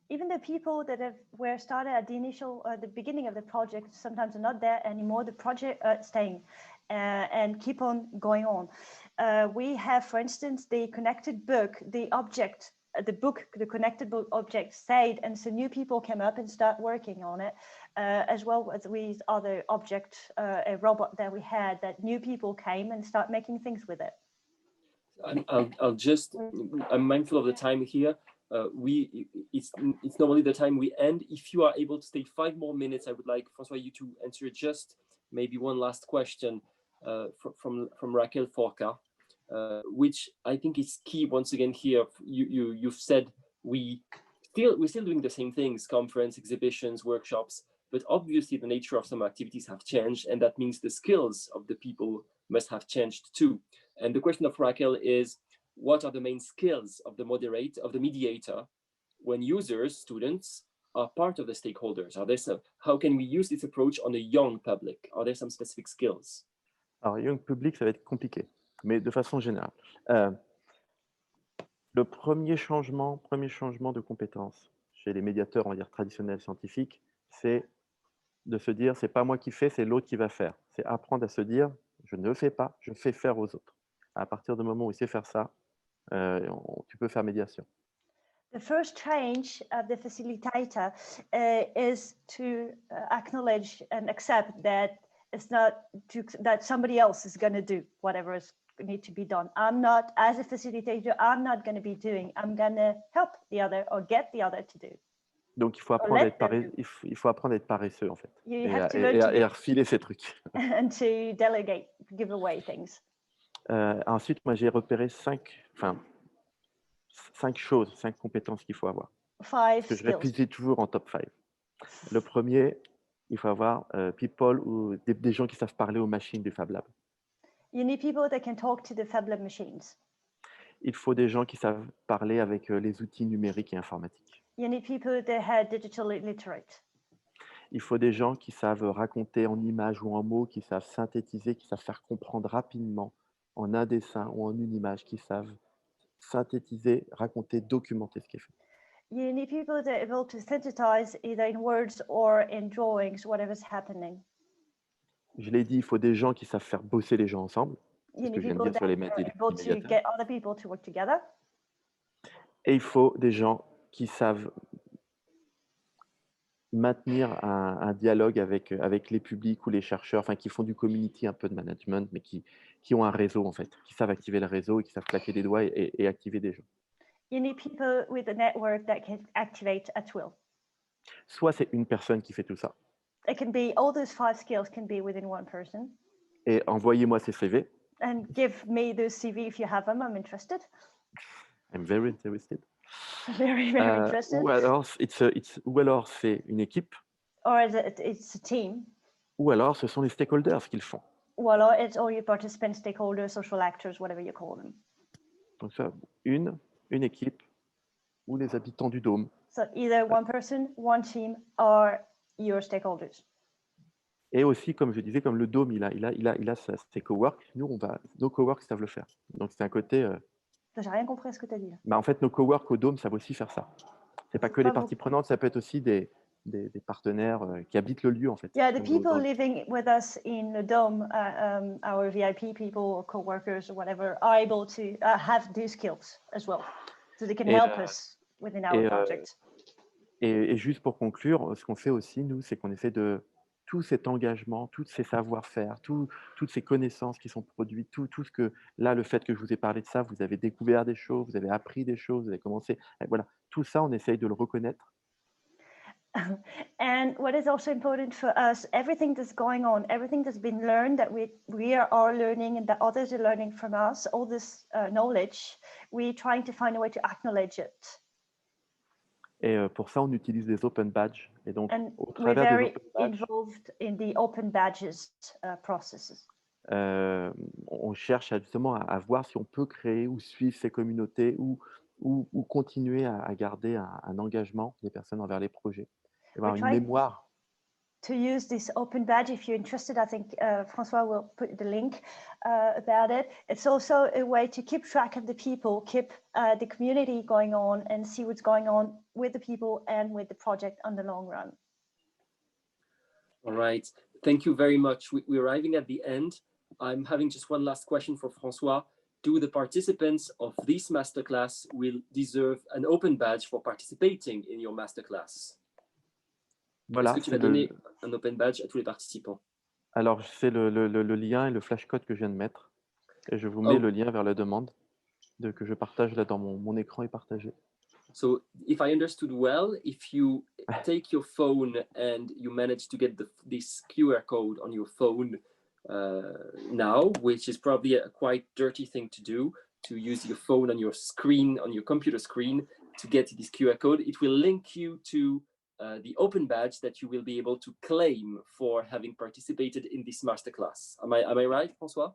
Even the people that were started at the beginning of the project, sometimes are not there anymore. The project staying and keep on going on. We have, for instance, the connected book, the object, the connected book object stayed, and so new people came up and start working on it, as well as with other objects, a robot that we had, that new people came and start making things with it. I'm mindful of the time here. it's normally the time we end. If you are able to stay 5 more minutes, I would like, François, you to answer just maybe one last question from Raquel Forca, which I think is key once again here. You've said we're still doing the same things, conference, exhibitions, workshops, but obviously the nature of some activities have changed, and that means the skills of the people must have changed too. And the question of Raquel is, what are the main skills of the mediator when users, students, are part of the stakeholders? How can we use this approach on a young public? Are there some specific skills? Alors, young public, ça va être compliqué, mais de façon générale. Le premier changement de compétences chez les médiateurs, on va dire traditionnels scientifiques, c'est de se dire, c'est pas moi qui fais, c'est l'autre qui va faire. C'est apprendre à se dire, je ne le fais pas, je fais faire aux autres. À partir du moment où il sait faire ça, tu peux faire médiation. The first change of the facilitator is to acknowledge and accept that it's not that somebody else is going to do whatever is need to be done. I'm not, as a facilitator, I'm not going to be doing. I'm going to help the other or get the other to do. Donc il faut apprendre à être paresseux en fait, et à refiler ces trucs. And to delegate, give away things. Ensuite, moi j'ai repéré 5 compétences qu'il faut avoir. Parce que je réfléchis toujours en top 5. Le premier, il faut avoir people ou des gens qui savent parler aux machines du Fab Lab. You need people that can talk to the Fab Lab machines. Il faut des gens qui savent parler avec les outils numériques et informatiques. You need people that are digital literate. Il faut des gens qui savent raconter en images ou en mots, qui savent synthétiser, qui savent faire comprendre rapidement en un dessin ou en une image, qui savent synthétiser, raconter, documenter ce qui est fait. You need people that are able to synthesize either in words or in drawings, whatever's happening. Je l'ai dit, il faut des gens qui savent faire bosser les gens ensemble. You Parce que need j'aime people bien that sur les are médiateurs. able to get other people to work together. Et il faut des gens qui savent maintenir un dialogue avec les publics ou les chercheurs, enfin qui font du community, un peu de management, mais qui ont un réseau en fait, qui savent activer le réseau et qui savent claquer des doigts et activer des gens. You need people with a network that can activate at will. Soit c'est une personne qui fait tout ça. It can be, all those 5 skills can be within one person. Et envoyez-moi ces CV. And give me those CV if you have them, I'm interested. I'm very interested. Very, very interested. Ou alors c'est une équipe. Or it's a team. Ou alors ce sont les stakeholders qui le font. Ou alors it's all your participants, stakeholders, social actors, whatever you call them. Donc ça, une équipe ou les habitants du Dôme. So either one person, one team, or your stakeholders. Et aussi, comme je disais, comme le Dôme, il a ses cowork. Nous, nos cowork savent le faire. Donc c'est un côté. J'ai rien compris à ce que tu as dit. En fait, nos cowork au Dôme savent aussi faire ça. C'est pas que les parties prenantes, ça peut être aussi des partenaires qui habitent le lieu en fait. Yeah, the people living with us in the Dome, our VIP people or co-workers or whatever, are able to have these skills as well, so they can help us within our project. Et juste pour conclure, ce qu'on fait aussi, nous, c'est qu'on essaie de tout cet engagement, tous ces savoir-faire, toutes ces connaissances qui sont produites, tout ce que, là, le fait que je vous ai parlé de ça, vous avez découvert des choses, vous avez appris des choses, vous avez commencé, voilà, tout ça, on essaye de le reconnaître. And what is also important for us, everything that's going on, everything that's been learned that we are all learning and that others are learning from us, all this knowledge, we're trying to find a way to acknowledge it. Et pour ça, on utilise des open badges. Et donc, au we're travers very des open badges, involved in the open badges processes. On cherche justement à voir si on peut créer ou suivre ces communautés ou continuer à garder un engagement des personnes envers les projets. Avoir une mémoire. To use this open badge, if you're interested, I think François will put the link about it. It's also a way to keep track of the people, keep the community going on and see what's going on with the people and with the project on the long run. All right, thank you very much. We're arriving at the end. I'm having just one last question for François. Do the participants of this masterclass will deserve an open badge for participating in your masterclass? Voilà, est-ce que tu vas donner un open badge à tous les participants? Alors, c'est le lien et le flashcode que je viens de mettre. Et je vous mets le lien vers la demande que je partage là dans mon écran est partagé. So if I understood well, if you take your phone and you manage to get this QR code on your phone now, which is probably a quite dirty thing to do, to use your phone on your screen, on your computer screen, to get this QR code, it will link you to the open badge that you will be able to claim for having participated in this masterclass. Am I right, François?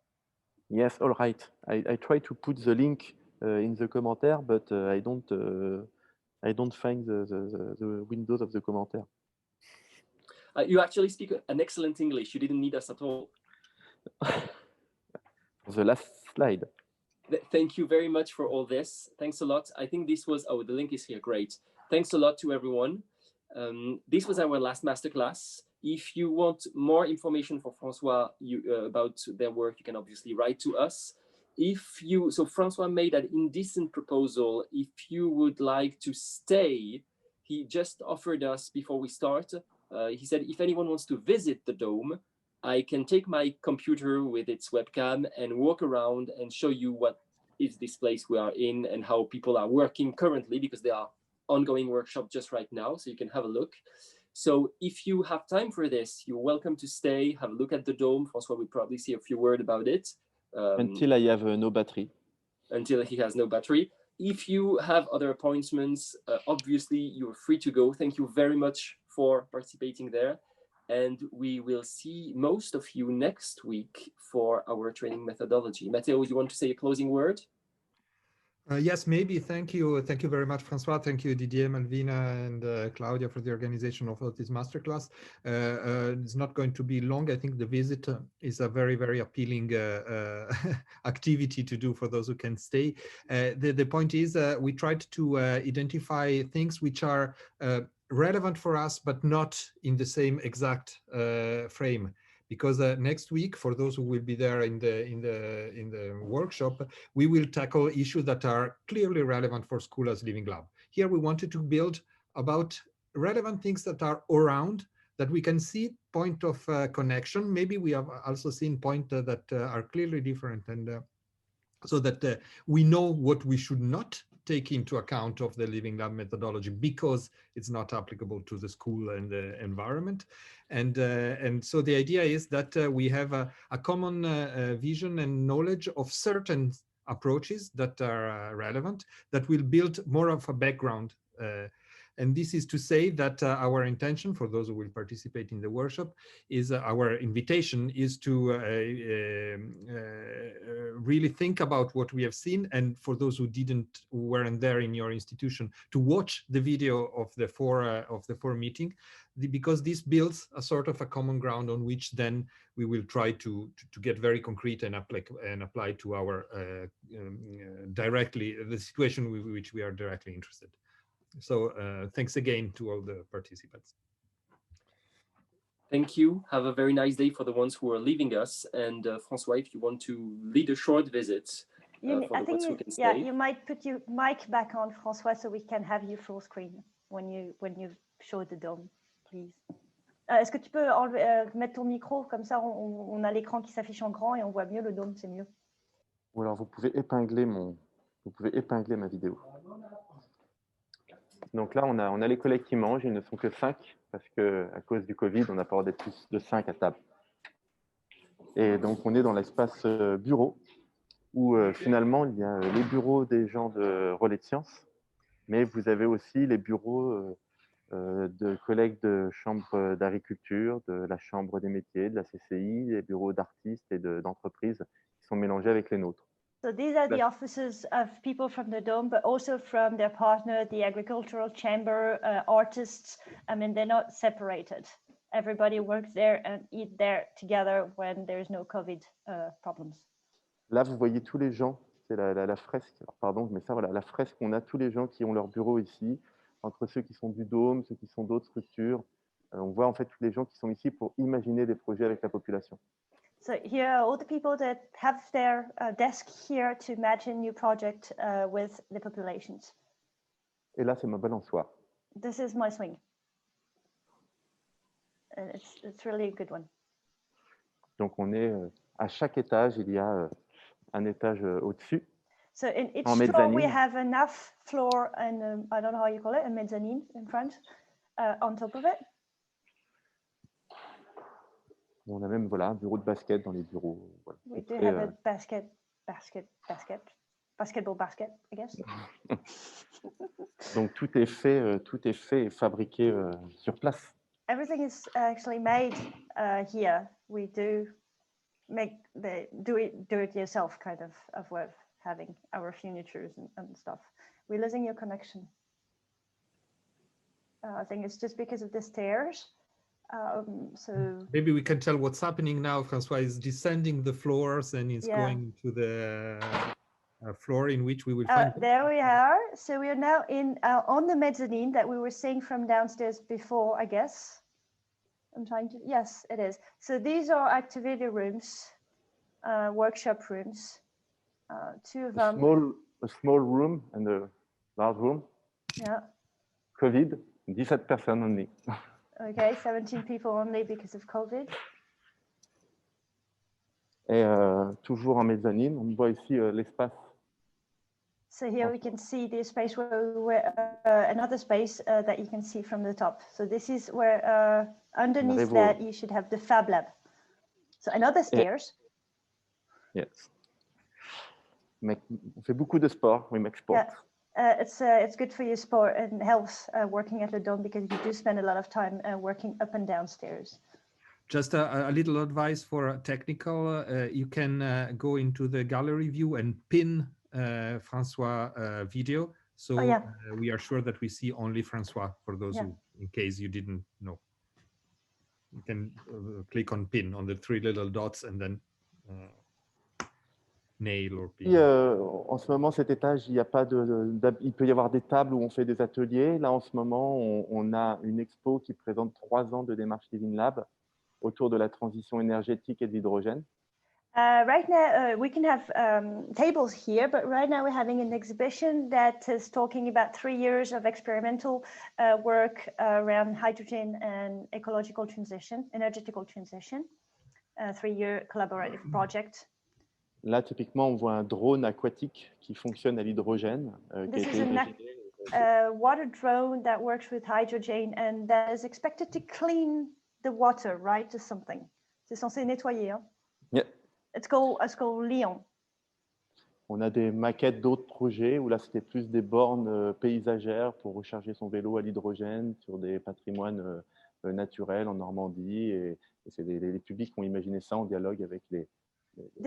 Yes, all right. I try to put the link in the commentaire, but I don't find the windows of the commentaire. You actually speak an excellent English. You didn't need us at all. The last slide. Thank you very much for all this. Thanks a lot. I think this was, oh, the link is here. Great. Thanks a lot to everyone. This was our last masterclass. If you want more information for François about their work, you can obviously write to us. So François made an indecent proposal. If you would like to stay, he just offered us before we start. He said, if anyone wants to visit the Dome, I can take my computer with its webcam and walk around and show you what is this place we are in and how people are working currently, because there are ongoing workshops just right now, so you can have a look. So if you have time for this, you're welcome to stay, have a look at the Dome. François will probably say a few words about it. Until I have no battery. Until he has no battery. If you have other appointments, obviously you're free to go. Thank you very much for participating there. And we will see most of you next week for our training methodology. Matteo, you want to say a closing word? Yes, maybe. Thank you. Thank you very much, François. Thank you, Didier, Malvina, and Claudia for the organization of this masterclass. It's not going to be long. I think the visit is a very, very appealing activity to do for those who can stay. The point is we tried to identify things which are relevant for us, but not in the same exact frame. Because next week, for those who will be there in the workshop, we will tackle issues that are clearly relevant for School as Living Lab. Here, we wanted to build about relevant things that are around, that we can see point of connection. Maybe we have also seen points that are clearly different, and so that we know what we should not take into account of the Living Lab methodology because it's not applicable to the school and the environment. And so the idea is that we have a common vision and knowledge of certain approaches that are relevant, that will build more of a background. And this is to say that our intention for those who will participate in the workshop is our invitation is to really think about what we have seen, and for those who weren't there in your institution, to watch the video of the four meeting, because this builds a sort of a common ground on which then we will try to get very concrete and apply to our directly the situation with which we are directly interested. So thanks again to all the participants. Thank you. Have a very nice day for the ones who are leaving us. And François, if you want to lead a short visit I think you might put your mic back on, François, so we can have you full screen when you show the dome, please. Est-ce que tu peux mettre ton micro, comme ça on a l'écran qui s'affiche en grand et on voit mieux le dôme, c'est mieux. Ou alors vous pouvez épingler ma vidéo. Donc là, on a les collègues qui mangent, ils ne sont que 5, parce qu'à cause du Covid, on n'a pas d'être plus de 5 à table. Et donc, on est dans l'espace bureau, où finalement, il y a les bureaux des gens de Relais de Sciences, mais vous avez aussi les bureaux de collègues de chambre d'agriculture, de la chambre des métiers, de la CCI, les bureaux d'artistes et d'entreprises qui sont mélangés avec les nôtres. So these are the offices of people from the Dome, but also from their partner, the Agricultural Chamber, artists. I mean, they're not separated. Everybody works there and eat there together when there's no COVID problems. Là, vous voyez tous les gens, c'est la fresque, alors pardon, mais ça, voilà, la fresque, on a tous les gens qui ont leur bureau ici, entre ceux qui sont du Dôme, ceux qui sont d'autres structures. On voit en fait tous les gens qui sont ici pour imaginer des projets avec la population. So here are all the people that have their desk here to imagine new project with the populations. Et là, c'est ma balançoire. This is my swing. And it's really a good one. Donc, on est à chaque étage, il y a un étage au-dessus. So in each En floor, we mezzanine. have enough floor and I don't know how you call it, a mezzanine in French, on top of it. On a même voilà, un bureau de basket dans les bureaux. Voilà. We do Très, have a basketball basket, I guess. donc tout est fait et fabriqué sur place. Everything is actually made here. We do make the do it yourself kind of work, having our furnitures and stuff. We're losing your connection. I think it's just because of the stairs. So maybe we can tell what's happening now. Francois is descending the floors and is Yeah. going to the floor in which we will find. there we are. So we are now in on the mezzanine that we were seeing from downstairs before, I guess. I'm trying to, yes, it is. So these are activity rooms, workshop rooms. Two of them. A small room and a large room. Yeah. Covid, 17 personnes only. Okay, 17 people only because of COVID. Et toujours en mezzanine, on voit ici l'espace. So here we can see the space where another space that you can see from the top. So this is where underneath that you should have the Fab Lab. So another stairs. Yes. On fait beaucoup de sport, we make sport. Yeah. It's good for your sport and health working at Le Dôme because you do spend a lot of time working up and down stairs. Just a little advice for technical. You can go into the gallery view and pin Francois' video. So we are sure that we see only Francois for those who, in case you didn't know. You can click on pin on the three little dots and then nail or pin. En ce moment, cet étage, il peut y avoir des tables où on fait des ateliers. Là, en ce moment, on a une expo qui présente 3 ans de démarche Living Lab autour de la transition énergétique et de l'hydrogène. Right now, we can have tables here, but right now we're having an exhibition that is talking about 3 years of experimental work around hydrogen and ecological transition, energetical transition, 3-year collaborative project. Là, typiquement, on voit un drone aquatique qui fonctionne à l'hydrogène. This is a water drone that works with hydrogen and that is expected to clean the water, right, to something. C'est censé nettoyer. Hein? Yeah. It's called Lyon. On a des maquettes d'autres projets où là, c'était plus des bornes paysagères pour recharger son vélo à l'hydrogène sur des patrimoines naturels en Normandie. Et c'est les publics qui ont imaginé ça en dialogue avec les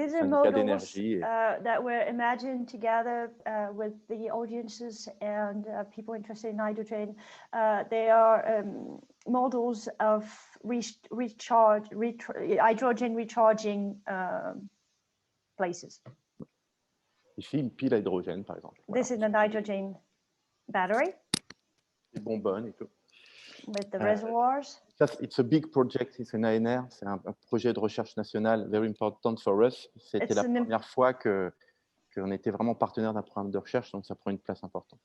syndicats d'énergie. That were imagined together with the audiences and people interested in hydrogen. They are models of hydrogen recharging places. Ici, une pile à hydrogène, par exemple. This is an hydrogen battery. Des bonbonnes et tout. With the reservoirs. It's a big project, it's an ANR, c'est un projet de recherche nationale very important for us. C'était la première fois qu'on était vraiment partenaire d'un programme de recherche, donc ça prend une place importante.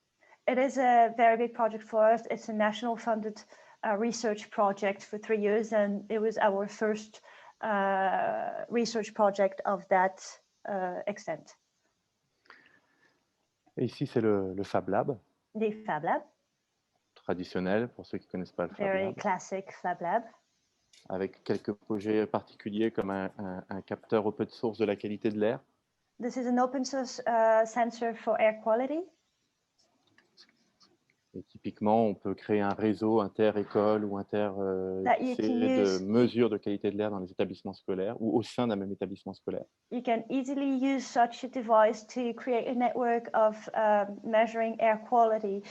It is a very big project for us. It's a national funded research project for 3 years, and it was our first research project of that extent. Et ici, c'est le Fab Lab. The Fab Lab. Traditionnel, pour ceux qui ne connaissent pas le Fab Lab. Very classic Fab Lab. Avec quelques projets particuliers comme un capteur open source de la qualité de l'air. This is an open source sensor for air quality. Et typiquement, on peut créer un réseau inter-école ou de mesure de qualité de l'air dans les établissements scolaires ou au sein d'un même établissement scolaire. You can easily use such a device to create a network of measuring air quality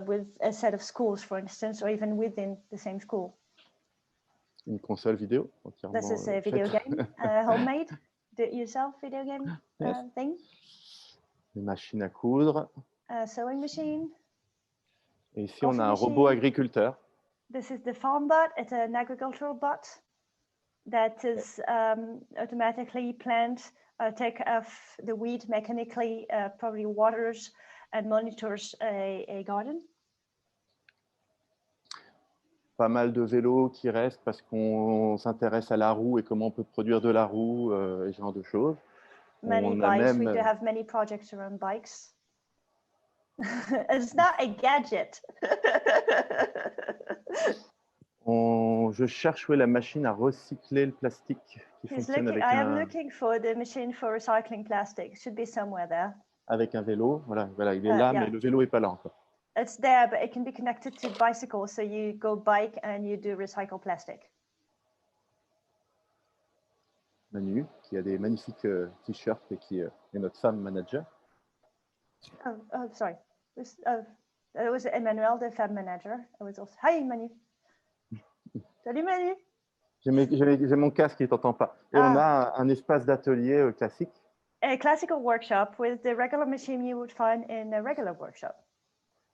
with a set of schools, for instance, or even within the same school. Une console vidéo. This is a video game, homemade, do-it-yourself video game thing. Une machine à coudre. A sewing machine. Et ici, on a un robot agriculteur. This is the farm bot. It's an agricultural bot that is automatically take off the weed mechanically, probably waters and monitors a garden. Pas mal de vélos qui restent parce qu'on s'intéresse à la roue et comment on peut produire de la roue et ce genre de choses. many On a bikes. même- We do have many projects around bikes. It's not a gadget. Je cherche où est la machine à recycler le plastique qui He's fonctionne looking. avec I am looking for the machine for recycling plastic. It should be somewhere there. avec un vélo. Voilà, il est là, yeah. mais le vélo n'est pas là encore. It's there, but it can be connected to bicycle. So you go bike and you do recycle plastic. Manu, qui a des magnifiques t-shirts et qui est notre femme manager. Oh, sorry. It was Emmanuel, the fab manager. I was also. Hi, Manu. Salut, Manu. J'ai mon casque qui ne t'entend pas. Et on a un espace d'atelier classique. A classical workshop with the regular machine you would find in a regular workshop.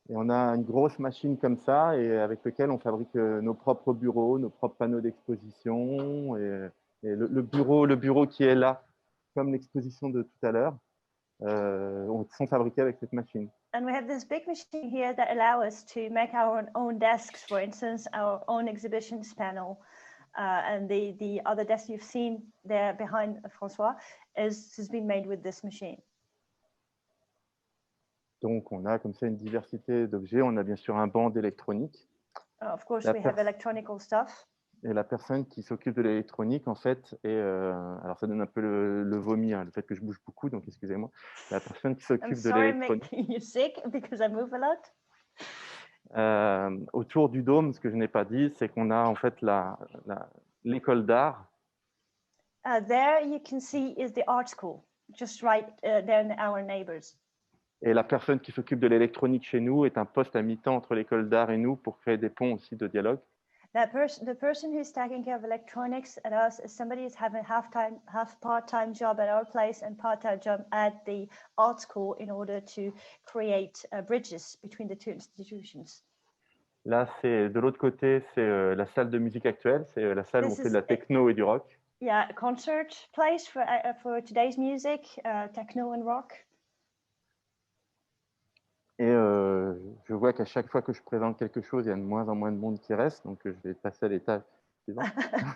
Et on a une grosse machine comme ça et avec lequel on fabrique nos propres bureaux, nos propres panneaux d'exposition et le bureau qui est là, comme l'exposition de tout à l'heure, sont fabriqués avec cette machine. And we have this big machine here that allows us to make our own desks, for instance, our own exhibitions panel. And the other desk you've seen there behind François has been made with this machine. Donc, on a comme ça une diversité d'objets. On a bien sûr un banc d'électronique. Of course, we have electronical stuff. Et la personne qui s'occupe de l'électronique, en fait, alors ça donne un peu le vomi, hein, le fait que je bouge beaucoup, donc excusez-moi. La personne qui s'occupe de l'électronique. I'm sorry, making you sick because I move a lot. Autour du dôme, ce que je n'ai pas dit, c'est qu'on a en fait l'école d'art. There you can see is the art school, just right there in our neighbors. Et la personne qui s'occupe de l'électronique chez nous est un poste à mi-temps entre l'école d'art et nous pour créer des ponts aussi de dialogue. The person who's taking care of electronics at us is somebody who's having half part-time job at our place and part-time job at the art school in order to create bridges between the two institutions. Là, c'est de l'autre côté, c'est la salle de musique actuelle, c'est la salle où on fait de la techno et du rock. Yeah, a concert place for today's music, techno and rock. Et je vois qu'à chaque fois que je présente quelque chose, il y a de moins en moins de monde qui reste, donc je vais passer à l'étage suivant.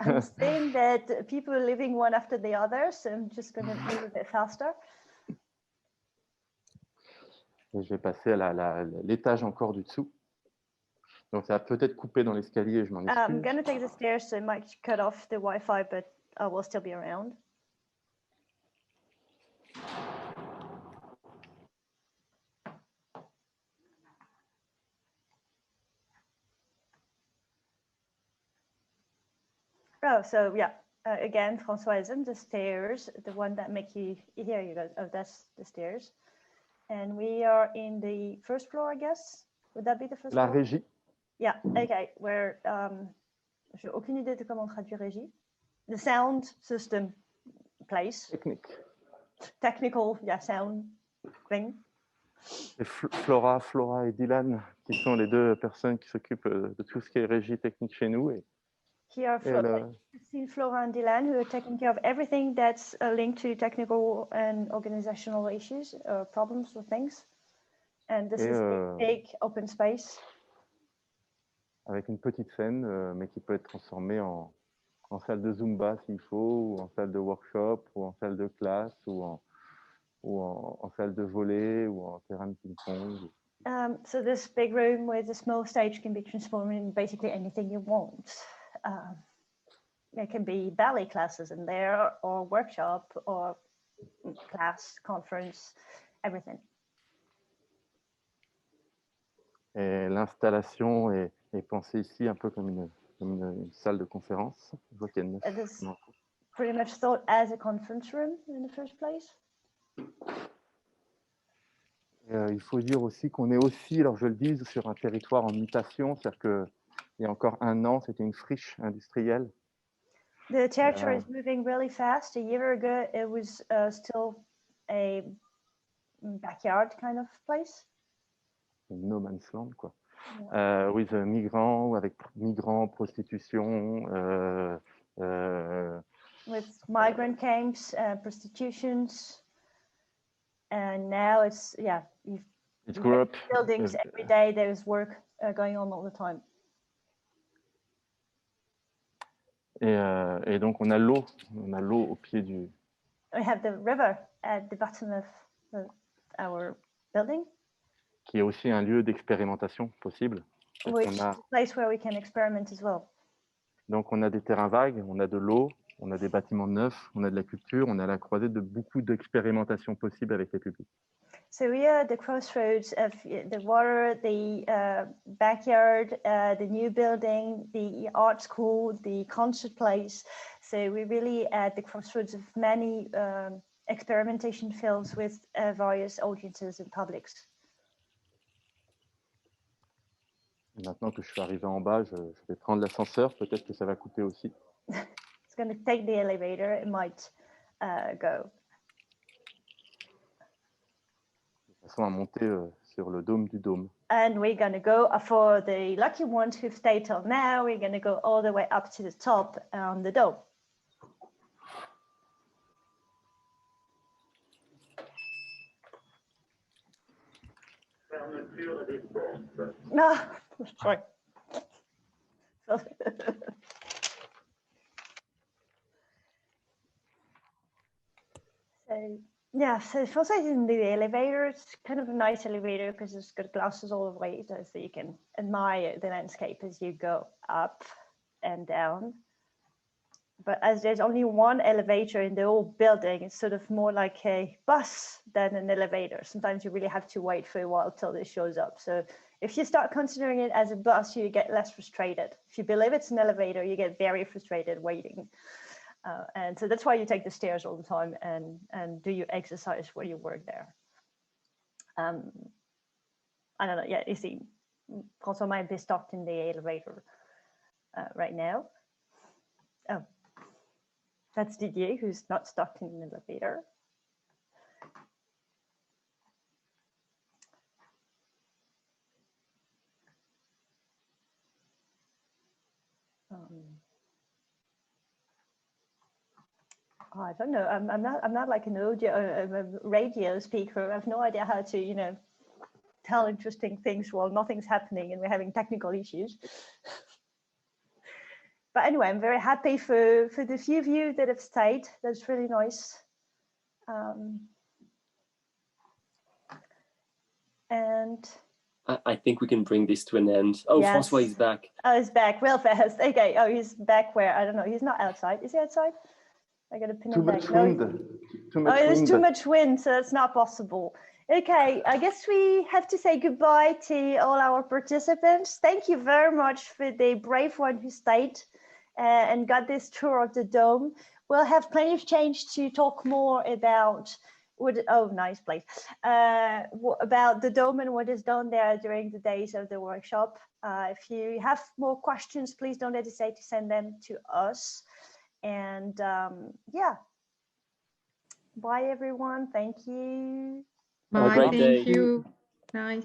I'm seeing that people are leaving one after the other, so I'm just going to move a bit faster. Et je vais passer à l'étage encore du dessous. Donc ça va peut-être couper dans l'escalier, je m'en excuse. I'm going to take the stairs, so it might cut off the Wi-Fi, but I will still be around. Oh, so yeah, again, Françoisism, the stairs, the one that make you, here you go, oh, that's the stairs. And we are in the first floor, I guess. Would that be the first floor? La régie. Yeah, okay, where, j'ai aucune idée de comment traduire régie. The sound system place. Technique. Technical, yeah, sound thing. Et Flora et Dylan, qui sont les deux personnes qui s'occupent de tout ce qui est régie technique chez nous. Et here, Flora and Dylan, who are taking care of everything that's linked to technical and organizational issues, problems or things. And this is a big open space. Avec une petite scène, mais qui peut être transformée en salle de Zumba s'il faut, ou en salle de workshop, ou en salle de classe, ou en salle de volley, ou en terrain de ping-pong. So this big room with a small stage can be transformed into basically anything you want. There can be ballet classes in there, or workshop, or class, conference, everything. Et l'installation est pensée ici un peu comme une salle de conférence. Je vois qu'il y a 9. Pretty much thought as a conference room in the first place. Il faut dire aussi qu'on est aussi, alors je le dis, sur un territoire en mutation, c'est-à-dire qu'il y a encore un an, c'était une friche industrielle. The territory is moving really fast. A year ago, it was still a backyard kind of place. No man's land, quoi. Yeah. With migrants, ou avec migrants, prostitution. With migrant camps, prostitutions. And now it's, yeah, it grew up. Buildings every day, there's work going on all the time. Et donc on a l'eau au pied du we have the river at the bottom of our building. Qui est aussi un lieu d'expérimentation possible. Which is a place where we can experiment as well. Donc, on a des terrains vagues, on a de l'eau, on a des bâtiments neufs, on a de la culture, on est à la croisée de beaucoup d'expérimentations possibles avec les publics. So we are at the crossroads of the water, the backyard, the new building, the art school, the concert place. So we're really at the crossroads of many experimentation fields with various audiences and publics. Maintenant que je suis arrivé en bas, je vais prendre l'ascenseur. Peut-être que ça va couper aussi. It's going to take the elevator. It might go. De façon à monter sur le dôme du dôme. And we're going to go for the lucky ones who've stayed till now. We're going to go all the way up to the top on the dome. No, sorry. So yeah, so first I in the elevator. It's kind of a nice elevator because it's got glasses all the way, so you can admire the landscape as you go up and down. But as there's only one elevator in the whole building, it's sort of more like a bus than an elevator. Sometimes you really have to wait for a while till this shows up. So if you start considering it as a bus, you get less frustrated. If you believe it's an elevator, you get very frustrated waiting. And so that's why you take the stairs all the time and do your exercise while you work there. I don't know, yeah, you see, François might be stuck in the elevator right now. Oh, that's Didier, who's not stuck in the elevator. I don't know. I'm not like an audio, a radio speaker. I have no idea how to, you know, tell interesting things while nothing's happening and we're having technical issues. But anyway, I'm very happy for the few of you that have stayed. That's really nice. And I think we can bring this to an end. Oh, yes. François is back. Oh, he's back real fast. Okay. Oh, he's back where? I don't know. He's not outside. Is he outside? I got to pin him back. There's too much wind, so it's not possible. Okay, I guess we have to say goodbye to all our participants. Thank you very much for the brave one who stayed and got this tour of the dome. We'll have plenty of change to talk more about nice place. About the dome and what is done there during the days of the workshop. If you have more questions, please don't hesitate to send them to us. And yeah, bye everyone. Thank you. Bye. Thank you. Nice.